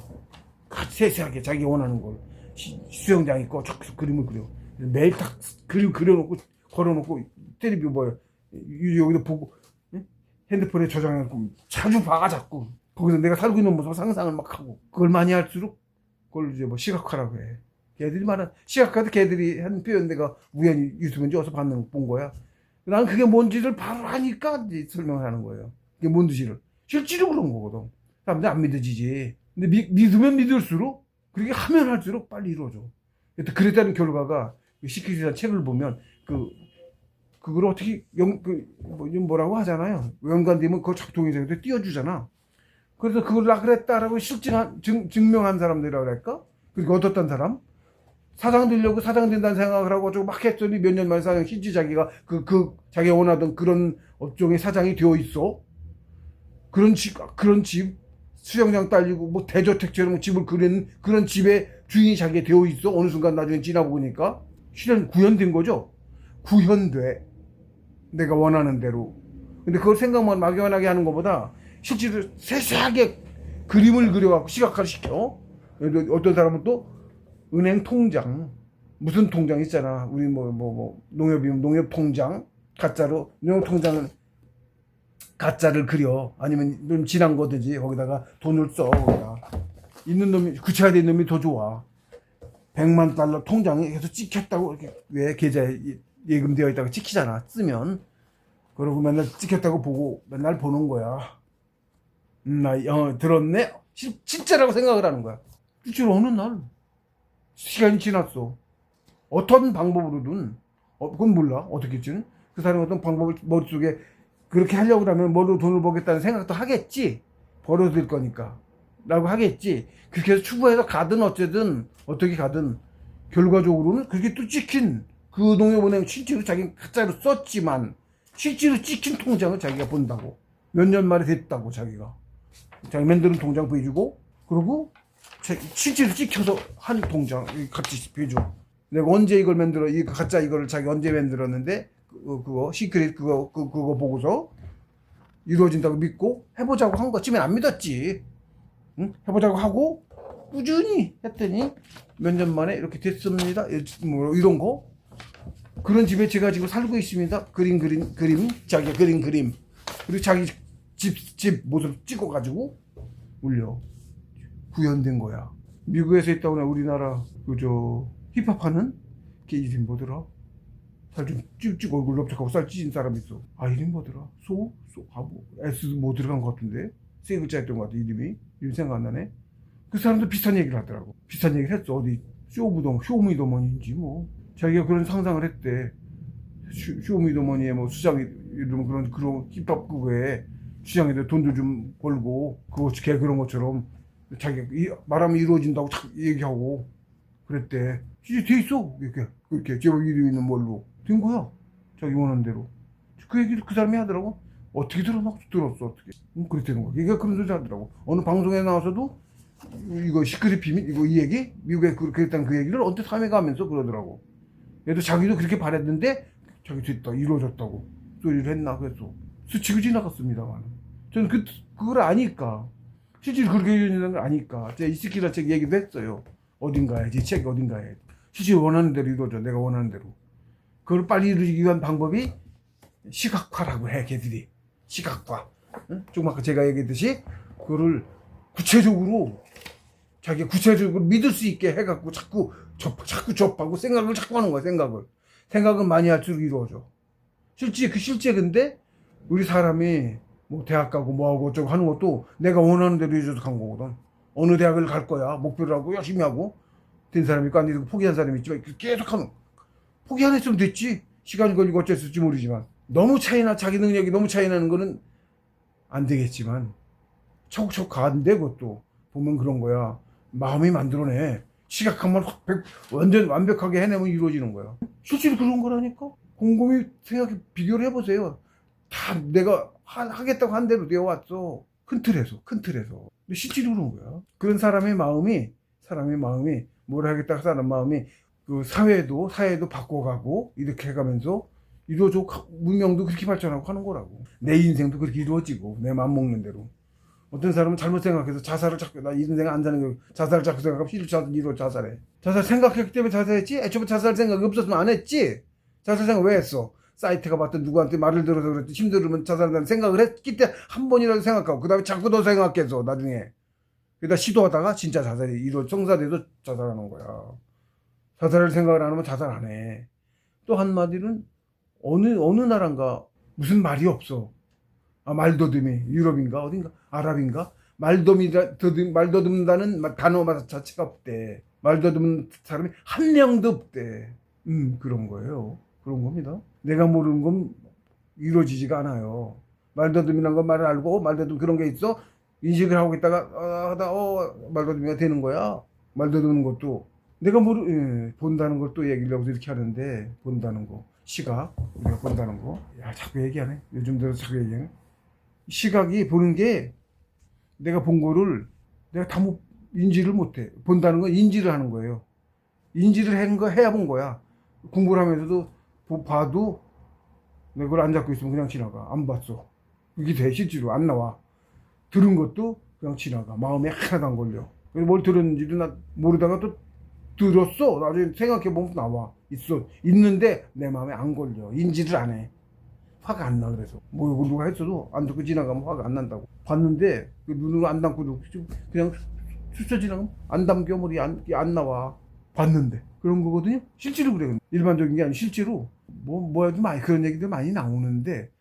세세하게 자기 원하는 걸. 수영장 있고 그림을 그려. 매일 딱 그림 그려놓고 걸어놓고 텔레비 뭐야 여기도 보고 핸드폰에 저장해놓고 자주 봐가 자꾸. 거기서 내가 살고 있는 모습 상상을 막 하고. 그걸 많이 할수록 그걸 이제 뭐 시각화라고 해. 걔들이 말한 시각화도 걔들이 한 표현 내가 우연히 유튜브인지 어디서 본 거야. 난 그게 뭔지를 바로 하니까 이제 설명을 하는 거예요. 그게 뭔지를. 실제로 그런 거거든. 사람들이 안 믿어지지. 근데 믿으면 믿을수록 그렇게 하면 할수록 빨리 이루어져. 그랬다는 결과가 시크릿이라는 책을 보면 그걸 어떻게 뭐라고 하잖아요. 연관되면 그걸 작동해서 띄워주잖아. 그래서 그걸 나 그랬다라고 증명한 사람들이라고 할까? 그러니까 어떻단 사람? 사장 되려고 사장 된다는 생각을 하고 막 했더니 몇 년 만에 사장 실제 자기가 자기가 원하던 그런 업종의 사장이 되어 있어. 그런 집 수영장 딸리고 뭐 대저택처럼 집을 그리는 그런 집의 주인이 자기가 되어 있어. 어느 순간 나중에 지나보니까 실은 구현된 거죠. 구현돼. 내가 원하는 대로. 근데 그걸 생각만 막연하게 하는 것보다 실제로 세세하게 그림을 그려갖고 시각화를 시켜. 어떤 사람은 또 은행 통장, 무슨 통장 있잖아. 우리 농협이면 농협 통장, 가짜로 농협 통장은 가짜를 그려. 아니면 좀 지난 거든지 거기다가 돈을 써. 거기다 있는 놈이 구체화된 놈이 더 좋아. 100만 달러 통장에 계속 찍혔다고 이렇게 왜 계좌에 예금되어 있다고 찍히잖아. 쓰면 그러고 맨날 찍혔다고 보고 맨날 보는 거야. 나 들었네. 진짜라고 생각을 하는 거야. 실제로 어느 날 시간이 지났어. 어떤 방법으로든 그건 몰라. 어떻게 했지는 그 사람이 어떤 방법을 머릿속에 그렇게 하려고 하면 뭐로 돈을 벌겠다는 생각도 하겠지. 벌어들 거니까 라고 하겠지. 그렇게 해서 추구해서 가든 어쨌든 어떻게 가든 결과적으로는 그렇게 또 찍힌 그 농협은행 실제로 자기는 가짜로 썼지만 실제로 찍힌 통장을 자기가 본다고. 몇 년 만에 됐다고 자기가. 자기 만드는 통장 보여주고 그리고 실제로 찍혀서 한 통장 같이 보여줘. 내가 언제 이걸 만들어 이 가짜 이거를 자기 언제 만들었는데 그거 시크릿 그거 보고서 이루어진다고 믿고 해보자고 한 거쯤엔 안 믿었지. 응? 해보자고 하고 꾸준히 했더니 몇 년 만에 이렇게 됐습니다. 뭐 이런 거 그런 집에 제가 지금 살고 있습니다. 그림 자기가 그린 그림 그리고 자기 집 모습 찍어가지고 올려. 구현된 거야. 미국에서 있다고 나 우리나라 힙합하는 걔 이름 뭐더라? 살 좀 찌고 얼굴 넓적하고 살 찌진 사람 있어. 아 이름 뭐더라? S 뭐 들어간 것 같은데 세 글자였던 것 같아. 이름 생각 안 나네. 그 사람도 비슷한 얘기를 하더라고. 비슷한 얘기를 했어. 어디 쇼미더머니인지 뭐 자기가 그런 상상을 했대. 쇼미더머니에 뭐 수장 이러면 그런 힙합 그거에 시장에다 돈도 좀 벌고 걔 그런 것처럼 자기가 말하면 이루어진다고 얘기하고 그랬대. 진짜 돼 있어. 그렇게 제법 이름 있는 뭘로 된 거야. 자기 원하는 대로. 그 얘기를 그 사람이 하더라고. 어떻게 들었어? 어떻게. 그랬다는 거야. 얘가 그런 소리 하더라고. 어느 방송에 나와서도 이거 시크릿 비밀 이 얘기 미국에 그랬다는 그 얘기를 언뜻 함해가면서 그러더라고. 얘도 자기도 그렇게 바랬는데 자기 됐다 이루어졌다고 소리를 했나 그랬어. 스치고 지나갔습니다만 저는 그걸 아니까 실제로 그렇게 이루어진다는 걸 아니까 제가 이 시크릿 책 얘기도 했어요. 어딘가에 제 책 어딘가에 실제로 원하는 대로 이루어져. 내가 원하는 대로. 그걸 빨리 이루기 위한 방법이 시각화라고 해. 걔들이 시각화. 응? 조금 아까 제가 얘기했듯이 그거를 구체적으로 자기가 구체적으로 믿을 수 있게 해갖고 자꾸 접하고 생각을 자꾸 하는 거야. 생각은 많이 할수록 이루어져. 실제 근데 우리 사람이 뭐 대학 가고 뭐하고 어쩌고 하는 것도 내가 원하는 대로 해줘서 간 거거든. 어느 대학을 갈 거야 목표를 하고 열심히 하고 된 사람이 있고 아니고 포기한 사람이 있지만 계속 하면 포기 안 했으면 됐지. 시간이 걸리고 어쩔지 모르지만 너무 차이나 자기 능력이 너무 차이 나는 거는 안 되겠지만 척척 가는데 그것도 보면 그런 거야. 마음이 만들어내. 시각하면 완전 완벽하게 해내면 이루어지는 거야. 실제로 그런 거라니까. 곰곰이 생각해 비교를 해보세요. 다 내가 하겠다고 한 대로 되어 왔어. 큰 틀에서. 근데 실제로 그런 거야. 그런 사람의 마음이 뭘 하겠다고 하는 마음이 그 사회도 바꿔가고 이렇게 해가면서 이루어져. 문명도 그렇게 발전하고 하는 거라고. 내 인생도 그렇게 이루어지고 내 마음 먹는 대로. 어떤 사람은 잘못 생각해서 자살을 자꾸, 나 인생 안 사는 거, 자살을 자꾸 생각하면 실제로 자살해. 자살 생각했기 때문에 자살했지? 애초부터 자살 생각이 없었으면 안 했지? 자살 생각 왜 했어? 사이트가 봤던 누구한테 말을 들어서 그랬지. 힘들으면 자살한다는 생각을 했기 때문에 한 번이라도 생각하고, 그 다음에 자꾸 더 생각해서 나중에. 그러다 시도하다가 진짜 자살이 성사돼서 자살하는 거야. 자살을 생각을 안 하면 자살 안 해. 또 한마디는 어느 나라인가 무슨 말이 없어. 말더듬이 유럽인가 어딘가 아랍인가 말더듬다는 단어 자체가 없대. 말더듬는 사람이 한 명도 없대. 그런 거예요. 그런 겁니다. 내가 모르는 건 이루어지지가 않아요. 말더듬이란 건 말을 알고 말더듬 그런 게 있어 인식을 하고 있다가 하다 말더듬이가 되는 거야. 말더듬는 것도 내가 본다는 걸 또 얘기를 하고 이렇게 하는데 본다는 거 시각 우리가 본다는 거 자꾸 얘기하네. 요즘 들어 자꾸 얘기하네. 시각이 보는 게 내가 본 거를 내가 다 인지를 못해. 본다는 건 인지를 하는 거예요. 인지를 해야 본 거야. 공부를 하면서도 봐도 내가 그걸 안 잡고 있으면 그냥 지나가. 안 봤어. 그게 돼. 실제로 안 나와. 들은 것도 그냥 지나가. 마음에 하나도 안 걸려. 뭘 들었는지도 나 모르다가 또 들었어. 나중에 생각해보면 나와. 있는데 내 마음에 안 걸려. 인지를 안 해. 화가 안 나. 그래서 뭐 누가 했어도 안 듣고 지나가면 화가 안 난다고. 봤는데 그 눈으로 안 담고도 그냥 스쳐 지나가면 안 담겨. 머리 안 나와. 봤는데 그런 거거든요. 실제로 그래. 일반적인 게 아니고 실제로 뭐야도 많이 그런 얘기들 많이 나오는데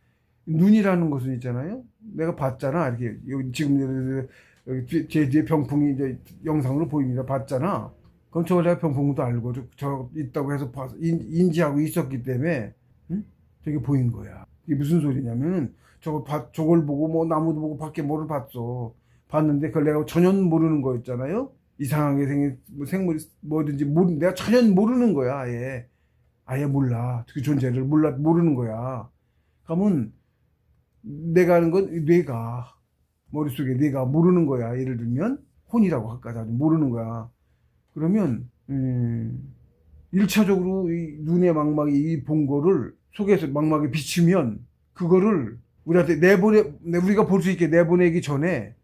눈이라는 것은 있잖아요. 내가 봤잖아. 이렇게 여기 지금 여기 제 뒤에 병풍이 이제 영상으로 보입니다. 봤잖아. 그럼 저걸 내가 병풍도 알고 저 있다고 해서 인지하고 있었기 때문에 저게 보인 거야. 이게 무슨 소리냐면은 저걸 보고 뭐 나무도 보고 밖에 뭐를 봤어. 봤는데 그걸 내가 전혀 모르는 거였잖아요. 이상하게 생긴 생물이 뭐든지 내가 전혀 모르는 거야. 아예 몰라. 그 존재를 모르는 거야. 그러면 내가 하는 건 뇌가 머릿속에 뇌가 모르는 거야. 예를 들면 혼이라고 할까 모르는 거야. 그러면 1차적으로 이 눈의 망막이 이 본 거를 속에서 망막에 비치면 그거를 우리한테 우리가 볼 수 있게 내보내기 전에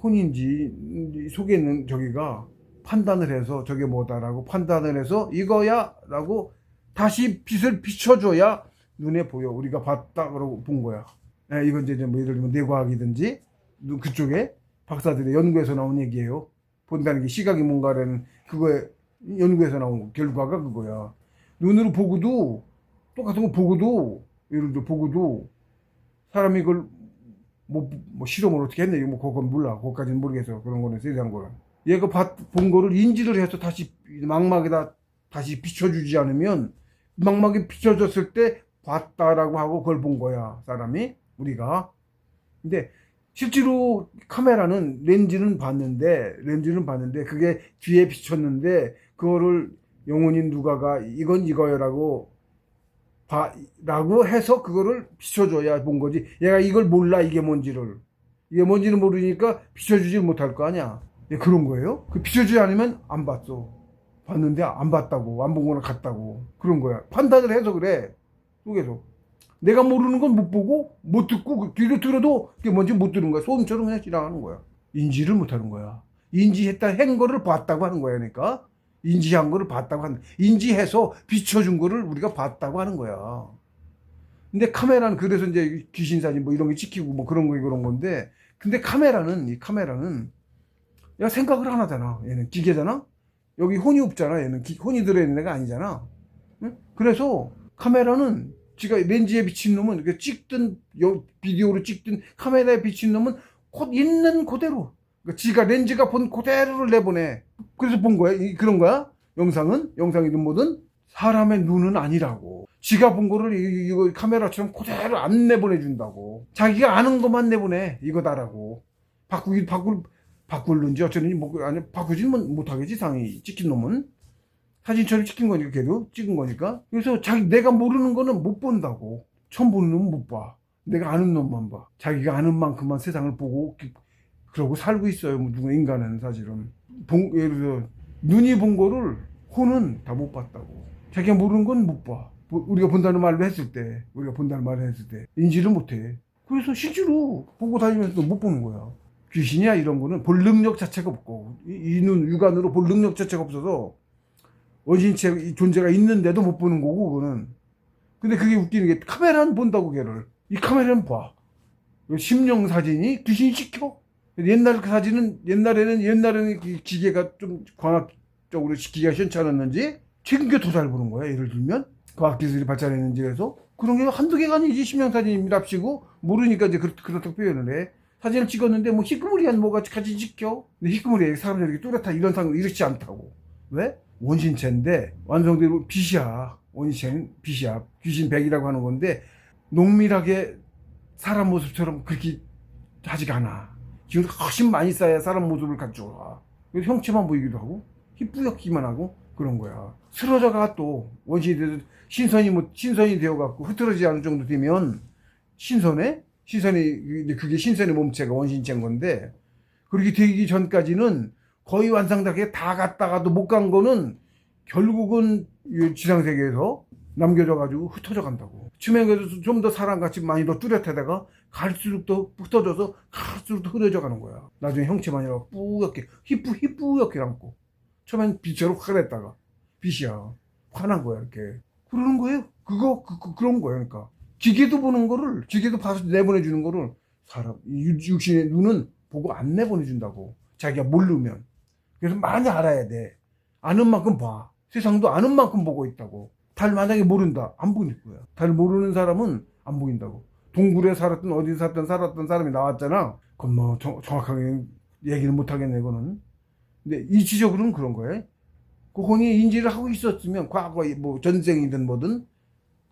혼인지 속에 있는 저기가 판단을 해서 저게 뭐다라고 판단을 해서 이거야 라고 다시 빛을 비춰줘야 눈에 보여. 우리가 봤다 그러고 본 거야. 이건 이제 뭐 예를 들면 뇌과학이든지 그쪽에 박사들의 연구에서 나온 얘기예요. 본다는 게 시각이 뭔가라는 그거에 연구에서 나온 결과가 그거야. 눈으로 보고도 똑같은 거 보고도 예를 들어 보고도 사람이 이걸 뭐 실험을 어떻게 했네. 뭐 그건 몰라. 그것까지는 모르겠어. 그런 거는 세세한 거는. 얘가 본 거를 인지를 해서 다시 망막에다 다시 비춰주지 않으면 망막에 비춰졌을 때 봤다라고 하고 그걸 본 거야. 사람이 우리가. 근데 실제로 카메라는 렌즈는 봤는데 그게 뒤에 비쳤는데 그거를 영혼인 누가가 이건 이거요라고 라고 해서 그거를 비춰줘야 본 거지. 얘가 이걸 몰라. 이게 뭔지를 모르니까 비춰주지 못할 거 아니야. 그런 거예요. 그 비춰주지 않으면 안 봤어. 봤는데 안 봤다고, 안 본 거나 같다고. 그런 거야. 판단을 해서 그래. 속에서 내가 모르는 건 못 보고 못 듣고 귀로 들어도 그게 뭔지 못 들은 거야. 소음처럼 그냥 지나가는 거야. 인지를 못 하는 거야. 한 거를 봤다고 하는 거야. 그러니까 인지한 거를 봤다고 하는, 인지해서 비춰준 거를 우리가 봤다고 하는 거야. 근데 카메라는 그래서 이제 귀신 사진 뭐 이런 게 찍히고 뭐 그런 건데, 근데 이 카메라는 야 생각을 안 하잖아. 얘는 기계잖아. 여기 혼이 없잖아. 얘는 혼이 들어있는 애가 아니잖아. 응? 그래서 카메라는 지가 렌즈에 비친 놈은 이렇게 찍든 비디오로 찍든 카메라에 비친 놈은 곧 있는 그대로 그러니까 지가 렌즈가 본 그대로를 내보내. 그래서 본 거야. 그런 거야. 영상이든 뭐든 사람의 눈은 아니라고. 지가 본 거를 이거 카메라처럼 그대로 안 내보내준다고. 자기가 아는 것만 내보내. 이거다라고. 바꿀는지 어쩌는지 뭐 아니 바꾸지는 못하겠지. 상이 찍힌 놈은 사진처럼 찍힌 거니까 걔도 찍은 거니까. 그래서 내가 모르는 거는 못 본다고. 처음 보는 놈은 못 봐. 내가 아는 놈만 봐. 자기가 아는 만큼만 세상을 보고 그러고 살고 있어요. 뭐 누가 인간은 사실은 예를 들어 눈이 본 거를 혼은 다 못 봤다고. 자기가 모르는 건 못 봐. 우리가 본다는 말을 했을 때 인지를 못해. 그래서 실제로 보고 다니면서도 못 보는 거야. 귀신이야 이런 거는 볼 능력 자체가 없고 이 눈 육안으로 볼 능력 자체가 없어서 원신체 존재가 있는데도 못 보는 거고 그거는. 근데 그게 웃기는 게 카메라는 본다고 걔를. 이 카메라는 봐. 심령 사진이 귀신이 찍혀. 옛날 그 사진은 옛날에는 기계가 좀 과학적으로 기계가 시원찮았는지 최근 게 더 잘 보는 거야. 예를 들면 과학기술이 발전했는지 해서 그런 게 한두 개가 아니지. 심령사진이랍시고 모르니까 이제 그렇다고 표현을 해. 사진을 찍었는데 뭐 희끄무리한 뭐가 같이 찍혀. 근데 희끄무리해. 사람들이 이렇게 뚜렷하 이런 상황 이렇지 않다고. 왜? 원신체인데 완성되고 빛이야. 원신체는 빛이야. 귀신 백이라고 하는 건데 농밀하게 사람 모습처럼 그렇게 하지가 않아. 기운이 훨씬 많이 쌓여야 사람 모습을 갖춰. 그래서 형체만 보이기도 하고 희뿌옇기만 하고 그런 거야. 쓰러져가 또 원신이 돼서 신선이 되어갖고 흐트러지지 않을 정도 되면 신선이 그게 신선의 몸체가 원신체인 건데 그렇게 되기 전까지는 거의 완성되게 다 갔다가도 못 간 거는 결국은 지상세계에서 남겨져 가지고 흩어져 간다고. 추명에서 좀 더 사람같이 많이 더 뚜렷하다가 갈수록 더 흩어져서 갈수록 더 흐려져 가는 거야. 나중에 형체만 아니라 뿌옇게 희뿌옇게 남고 처음엔 빛으로 화냈다가 빛이야 화난 거야. 이렇게 그러는 거예요. 그런 거야. 그러니까 기계도 보는 거를 기계도 봐서 내보내주는 거를 사람 육신의 눈은 보고 안 내보내준다고. 자기가 모르면. 그래서 많이 알아야 돼. 아는 만큼 봐. 세상도 아는 만큼 보고 있다고. 달 만약에 모른다. 안 보일 거야. 달 모르는 사람은 안 보인다고. 동굴에 살았던 어디 살았던 사람이 나왔잖아. 그건 뭐 정확하게 얘기는 못 하겠네 그거는. 근데 이치적으로는 그런 거예요. 그 혼이 인지를 하고 있었으면 과거에 뭐 전생이든 뭐든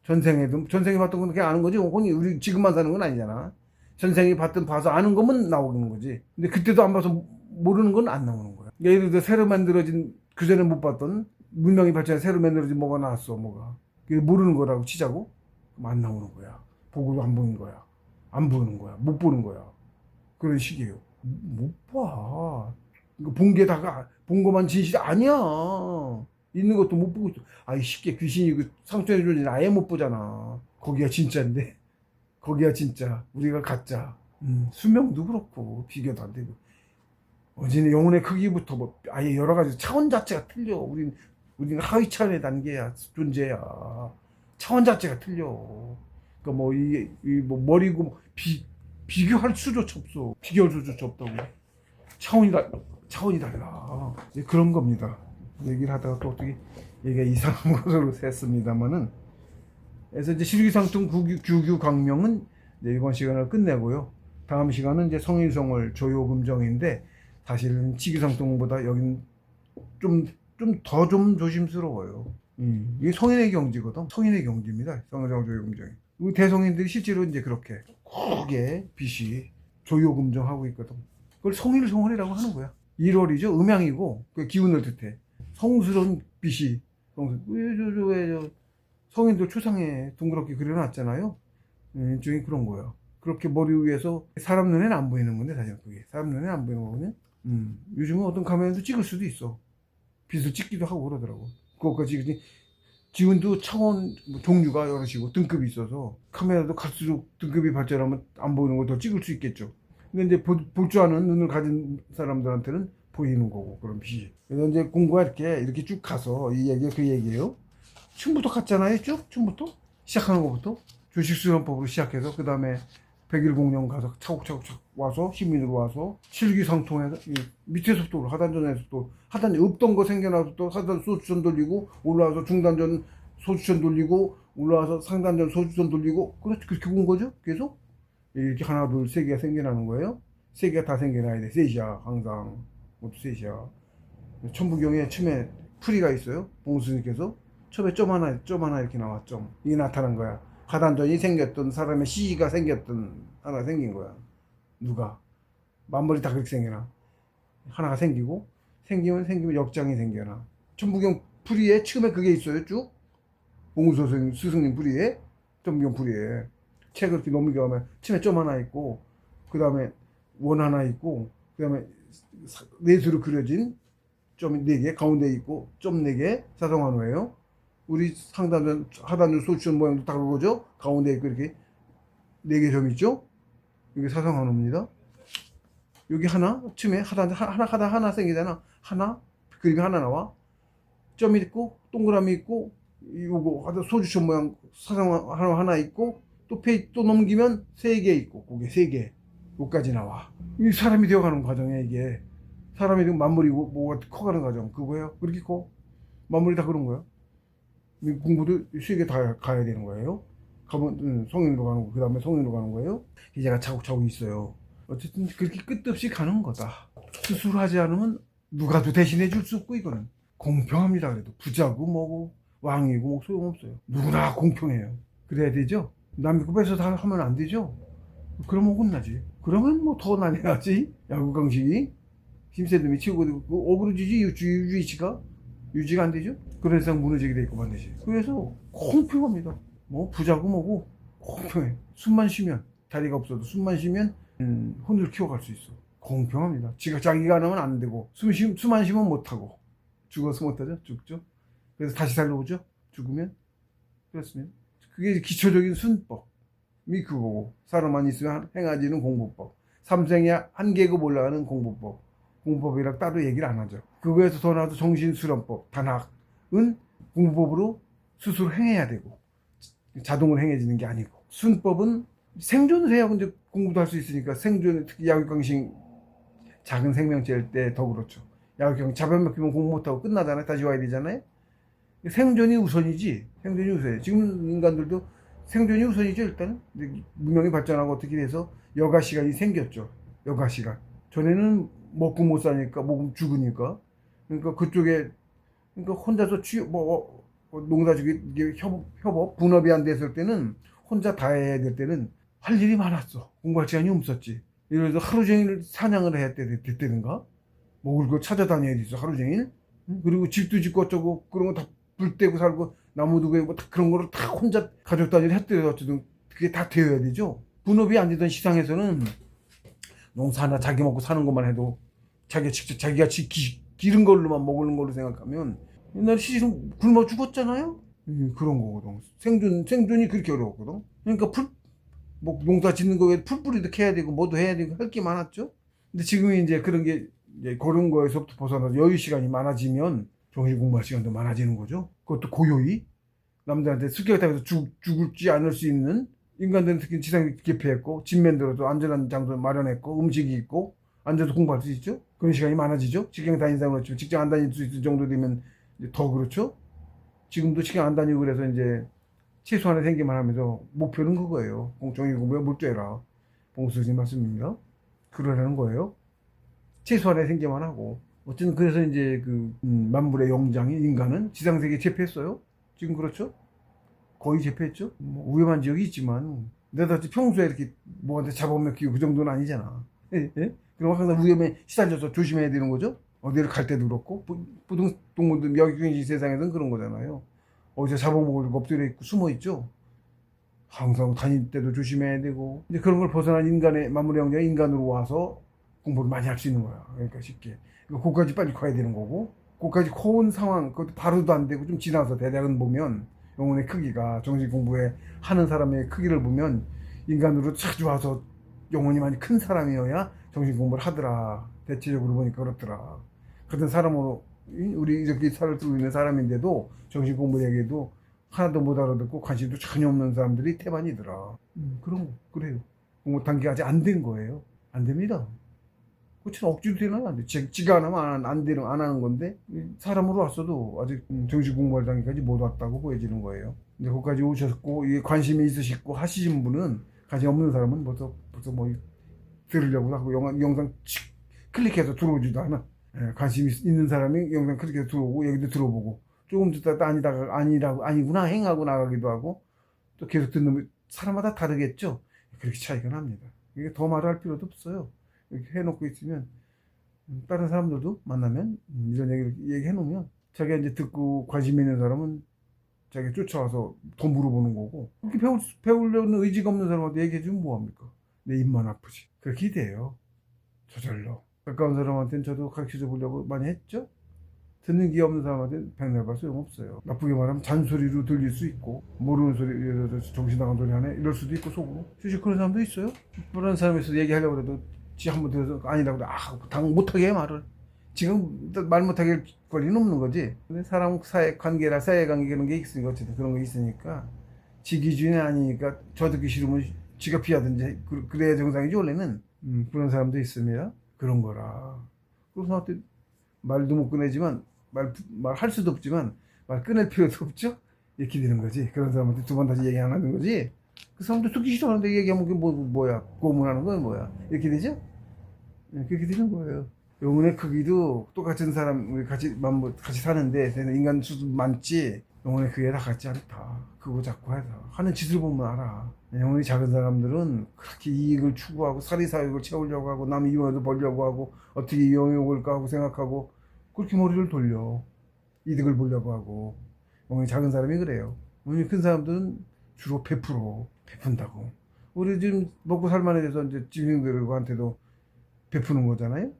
전생에 봤던 건 그냥 아는 거지. 혼이 우리 지금만 사는 건 아니잖아. 전생에 봐서 아는 거면 나오는 거지. 근데 그때도 안 봐서 모르는 건 안 나오는 거야. 예를 들어 새로 만들어진 그전에 못 봤던 문명이 발전해 새로 만들어진 뭐가 나왔어. 뭐가 모르는 거라고 치자고 그럼 안 나오는 거야. 보고도 안 보는 거야. 안 보는 거야. 못 보는 거야. 그런 식이에요. 못 봐. 본 게 다가 본 것만 진실이 아니야. 있는 것도 못 보고 있어. 아이 쉽게 귀신이 그 상처의 존재는 아예 못 보잖아. 거기가 진짜인데. 거기가 진짜. 우리가 가짜. 수명도 그렇고 비교도 안 되고. 어제는 영혼의 크기부터 뭐 아예 여러 가지 차원 자체가 틀려. 우리는 하위 차원의 단계야. 존재야. 차원 자체가 틀려. 그러니까 뭐 뭐 머리고 뭐 비교할 수조차 없어. 비교할 수조차 없다고. 차원이 달라. 그런 겁니다. 얘기를 하다가 또 어떻게 얘기가 이상한 것으로 샜습니다만은. 그래서 이제 실기상통 규규 강명은 이번 시간을 끝내고요. 다음 시간은 이제 성일성월 조요금정인데 사실은 치기상통보다 여긴 좀 조심스러워요. 이게 성인의 경지거든. 성인의 경지입니다. 성일성 조요금정이. 대성인들이 실제로 이제 그렇게 크게 빛이 조요금정하고 있거든. 그걸 성일성월이라고 하는 거야. 1월이죠. 음양이고 그 기운을 뜻해. 성스러운 빛이 성인들 초상에 둥그렇게 그려놨잖아요. 일종의 그런 거예요. 그렇게 머리 위에서 사람 눈에는 안 보이는 건데 사실 그게 사람 눈에는 안 보이는 거거든요. 요즘은 어떤 카메라도 찍을 수도 있어. 빛을 찍기도 하고 그러더라고. 그것까지 기운도 차원 종류가 여러시고 등급이 있어서 카메라도 갈수록 등급이 발전하면 안 보이는 걸 더 찍을 수 있겠죠. 근데 이제 볼 줄 아는 눈을 가진 사람들한테는 보이는 거고 그런 빛이. 그래서 이제 공부가 이렇게 쭉 가서 이 얘기가 그 얘기예요. 춤부터 갔잖아요. 춤부터 시작하는 것부터 조식수련법으로 시작해서 그 다음에 백일공령 가서 차곡차곡 와서 시민으로 와서 실기상통해서 밑에서 또 하단전에서 또 하단 없던 거 생겨나서 또 하단 소주전 돌리고 올라와서 중단전 소주천 돌리고 올라와서 상단전 소주천 돌리고 그렇게 군 거죠. 계속 이렇게 하나 둘 세 개가 생겨나는 거예요. 세 개가 다 생겨나야 돼. 셋이야 항상. 모두 셋이야. 천부경에 처음에 풀이가 있어요. 봉수님께서 처음에 점 하나 이렇게 나와. 점 이게 나타난 거야. 하단전이 생겼던 사람의 시기가 생겼던 하나 생긴 거야. 누가 만물이 다 그렇게 생겨나. 하나가 생기면 역장이 생겨나. 천부경 풀이에 처음에 그게 있어요. 쭉 봉수 스승님 풀이에 천부경 풀이에 책을 이렇게 넘겨가면 처음에 점 하나 있고 그 다음에 원 하나 있고 그 다음에 넷으로 그려진 점 4개 가운데 있고 점 4개 사성환호예요. 우리 상단전 하단전 소추천 모양도 다 그거죠. 가운데 있고 이렇게 4개 점 있죠. 이게 사성환호입니다. 여기 하나 처음에 하나 생기잖아. 하나 그림이 하나 나와. 점이 있고 동그라미 있고 요거 하다 소주천 모양 사성환호 하나 있고 또 넘기면 3개 있고 그게 3개 여기까지 나와. 이 사람이 되어가는 과정이야 이게. 사람이 되면 만물이고 뭐가 커가는 과정 그거예요. 그렇게 커. 만물이 다 그런 거야. 공부도 세계 다 가야 되는 거예요. 가면 성인으로 가는 거, 그 다음에 성인으로 가는 거예요. 이제가 차곡차곡 있어요. 어쨌든 그렇게 끝없이 가는 거다. 스스로 하지 않으면 누가도 대신해 줄 수 없고 이거는 공평합니다. 그래도 부자고 뭐고 왕이고 뭐 소용없어요. 누구나 공평해요. 그래야 되죠. 남의 거 뺏어서 다 하면 안 되죠. 그러면 혼나지. 그러면 뭐 더 난리나지. 야구 강식이 힘세듬이 치고 어그러지지 유지가 안 되죠. 그래서 무너지게 돼 있고 반드시. 그래서 공평합니다. 뭐 부자고 뭐고 공평해. 숨만 쉬면 다리가 없어도 숨만 쉬면 혼을 키워갈 수 있어. 공평합니다. 자기가 안 하면 안 되고 숨 안 쉬면 못 하고 죽어서 못 하죠. 죽죠. 그래서 다시 살려오죠. 죽으면 그렇습니다. 그게 기초적인 순법이 그거고 사람만 있으면 행하지는 공부법. 삼생에 한 계급 올라가는 공부법. 공부법이랑 따로 얘기를 안 하죠. 그거에서 더 나아도 정신수련법, 단학은 공부법으로 스스로 행해야 되고 자동으로 행해지는 게 아니고 순법은 생존을 해야 근데 공부도 할 수 있으니까 생존 특히 야육강식 작은 생명체일 때 더 그렇죠. 야육강식 잡아먹히면 공부 못하고 끝나잖아요. 다시 와야 되잖아요. 생존이 우선이지. 생존이 우선이에요. 지금 인간들도 생존이 우선이죠. 일단 문명이 발전하고 어떻게 돼서 여가 시간이 생겼죠. 여가 시간. 전에는 먹고 못 사니까 먹으면 죽으니까 그러니까 그쪽에 그러니까 혼자서 농사지기 협업 분업이 안 됐을 때는 혼자 다 해야 될 때는 할 일이 많았어. 공부할 시간이 없었지. 예를 들어서 하루 종일 사냥을 해야 됐다든가 먹을 거 찾아다녀야 됐어 하루 종일. 그리고 집도 짓고 어쩌고 그런 거 다 불 떼고 살고 나무도 베고 다 그런 거를 다 혼자 가족 단위로 했더니 어쨌든 그게 다 되어야 되죠. 분업이 안 되던 시장에서는 농사 하나 자기 먹고 사는 것만 해도 자기가 기른 걸로만 먹는 걸로 생각하면 옛날에 시실은 굶어 죽었잖아요. 그런 거거든. 생존이 그렇게 어려웠거든. 그러니까 농사 짓는 거에 풀뿌리도 캐야 되고 뭐도 해야 되고 할 게 많았죠. 근데 지금은 이제 그런 게 이제 그런 거에서부터 벗어나서 여유 시간이 많아지면 종일 공부할 시간도 많아지는 거죠. 그것도 고요히 남들한테 습격을 타면서 죽을지 않을 수 있는 인간들은 특히 지상이 개폐했고 집 만들어도 안전한 장소 마련했고 음식이 있고 앉아서 공부할 수 있죠. 그런 시간이 많아지죠. 직장 다니는 사람은 그렇지만 직장 안 다닐 수 있을 정도 되면 더 그렇죠. 지금도 직장 안 다니고 그래서 이제 최소한의 생기만 하면서 목표는 그거예요. 종일 공부에 몰두해라. 봉수님 말씀입니다. 그러라는 거예요. 최소한의 생기만 하고 어쨌든 그래서 이제 만물의 영장인 인간은 지상세계에 제패했어요. 지금 그렇죠? 거의 제패했죠. 뭐 위험한 지역이 있지만 내가 평소에 이렇게 뭐한테 잡아먹히고 그 정도는 아니잖아. 예? 예? 그럼 항상 위험에 시달려서 조심해야 되는 거죠. 어디를 갈 때도 그렇고 동물들 여기저기 세상에서는 그런 거잖아요. 어디서 잡아먹을 엎드려 있고 숨어 있죠. 항상 다닐 때도 조심해야 되고 이제 그런 걸 벗어난 인간의 만물의 영장이 인간으로 와서 공부를 많이 할 수 있는 거야. 그러니까 쉽게. 그거까지 빨리 커야 되는 거고 그거까지 커온 상황 그것도 바로도 안 되고 좀 지나서 대략은 보면 영혼의 크기가 정신 공부에 하는 사람의 크기를 보면 인간으로 자주 와서 영혼이 많이 큰 사람이어야 정신 공부를 하더라. 대체적으로 보니까 그렇더라. 같은 사람으로 우리 이렇게 살을 쓰고 있는 사람인데도 정신 공부에게도 하나도 못 알아듣고 관심도 전혀 없는 사람들이 태반이더라. 그래요. 공부 단계가 아직 안 된 거예요. 안 됩니다. 그처럼 억지로 되는 안 돼. 지가 안 하면 안 하는 건데, 사람으로 왔어도 아직 정식 공부할 단계까지 못 왔다고 보여지는 거예요. 이제 거기까지 오셨고, 이게 관심이 있으시고 하시는 분은, 관심 없는 사람은 벌써 뭐, 들으려고 하고, 영상 클릭해서 들어오지도 않아. 예, 관심 있는 사람이 영상 클릭해서 들어오고, 여기도 들어보고, 조금 듣다가 아니구나, 행하고 나가기도 하고, 또 계속 듣는, 사람마다 다르겠죠? 그렇게 차이가 납니다. 이게 더 말할 필요도 없어요. 이렇게 해놓고 있으면 다른 사람들도 만나면 이런 얘기를 얘기해 놓으면 자기가 이제 듣고 관심 있는 사람은 자기가 쫓아와서 더 물어보는 거고, 그렇게 배우려는 의지가 없는 사람한테 얘기해 주면 뭐합니까? 내 입만 아프지. 그렇게 돼요. 저절로. 가까운 사람한테는 저도 가르쳐 보려고 많이 했죠. 듣는 귀 없는 사람한테 백날봐 소용없어요. 나쁘게 말하면 잔소리로 들릴 수 있고, 모르는 소리, 정신 나간 소리 하네 이럴 수도 있고, 속으로 주식 그런 사람도 있어요. 그런 사람에서 얘기하려고 해도 지 한번 들어서 아니라고 당 못하게 해 말을. 지금 말 못하게 할 권리는 없는 거지. 근데 사람 사회 관계라 사회 관계 그런 게 있으니까, 어쨌든 그런 거 있으니까 지 기준이 아니니까 저 듣기 싫으면 지가 피하든지 그래야 정상이지 원래는. 그런 사람도 있습니다. 그런 거라. 그래서 나한테 말도 못 꺼내지만 말할 수도 없지만 말 끊을 필요도 없죠. 이렇게 되는 거지. 그런 사람한테 두 번 다시 얘기 안 하는 거지. 그 사람도 듣기 싫어하는데 얘기하면 그게 뭐야? 고문하는 건 뭐야? 이렇게 되죠? 네, 그렇게 되는 거예요. 영혼의 크기도 똑같은 사람, 우리 같이 사는데, 인간 수도 많지, 영혼의 크기가 다 같지 않다. 그거 자꾸 해서. 하는 짓을 보면 알아. 영혼이 작은 사람들은 그렇게 이익을 추구하고, 사리사욕을 채우려고 하고, 남 이용해서 벌려고 하고, 어떻게 이용해 올까 하고 생각하고, 그렇게 머리를 돌려. 이득을 보려고 하고. 영혼이 작은 사람이 그래요. 영혼이 큰 사람들은 주로 베푼다고. 우리 지금 먹고 살만해 돼서 이제 지민들한테도 베푸는 거잖아요.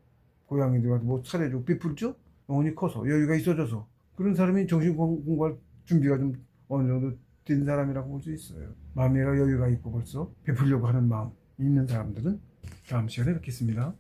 고양이들한테 뭐 차려주고 베풀죠. 영혼이 커서 여유가 있어져서 그런 사람이 정신 공부할 준비가 좀 어느 정도 된 사람이라고 볼 수 있어요. 마음에 여유가 있고 벌써 베풀려고 하는 마음 있는 사람들은 다음 시간에 뵙겠습니다.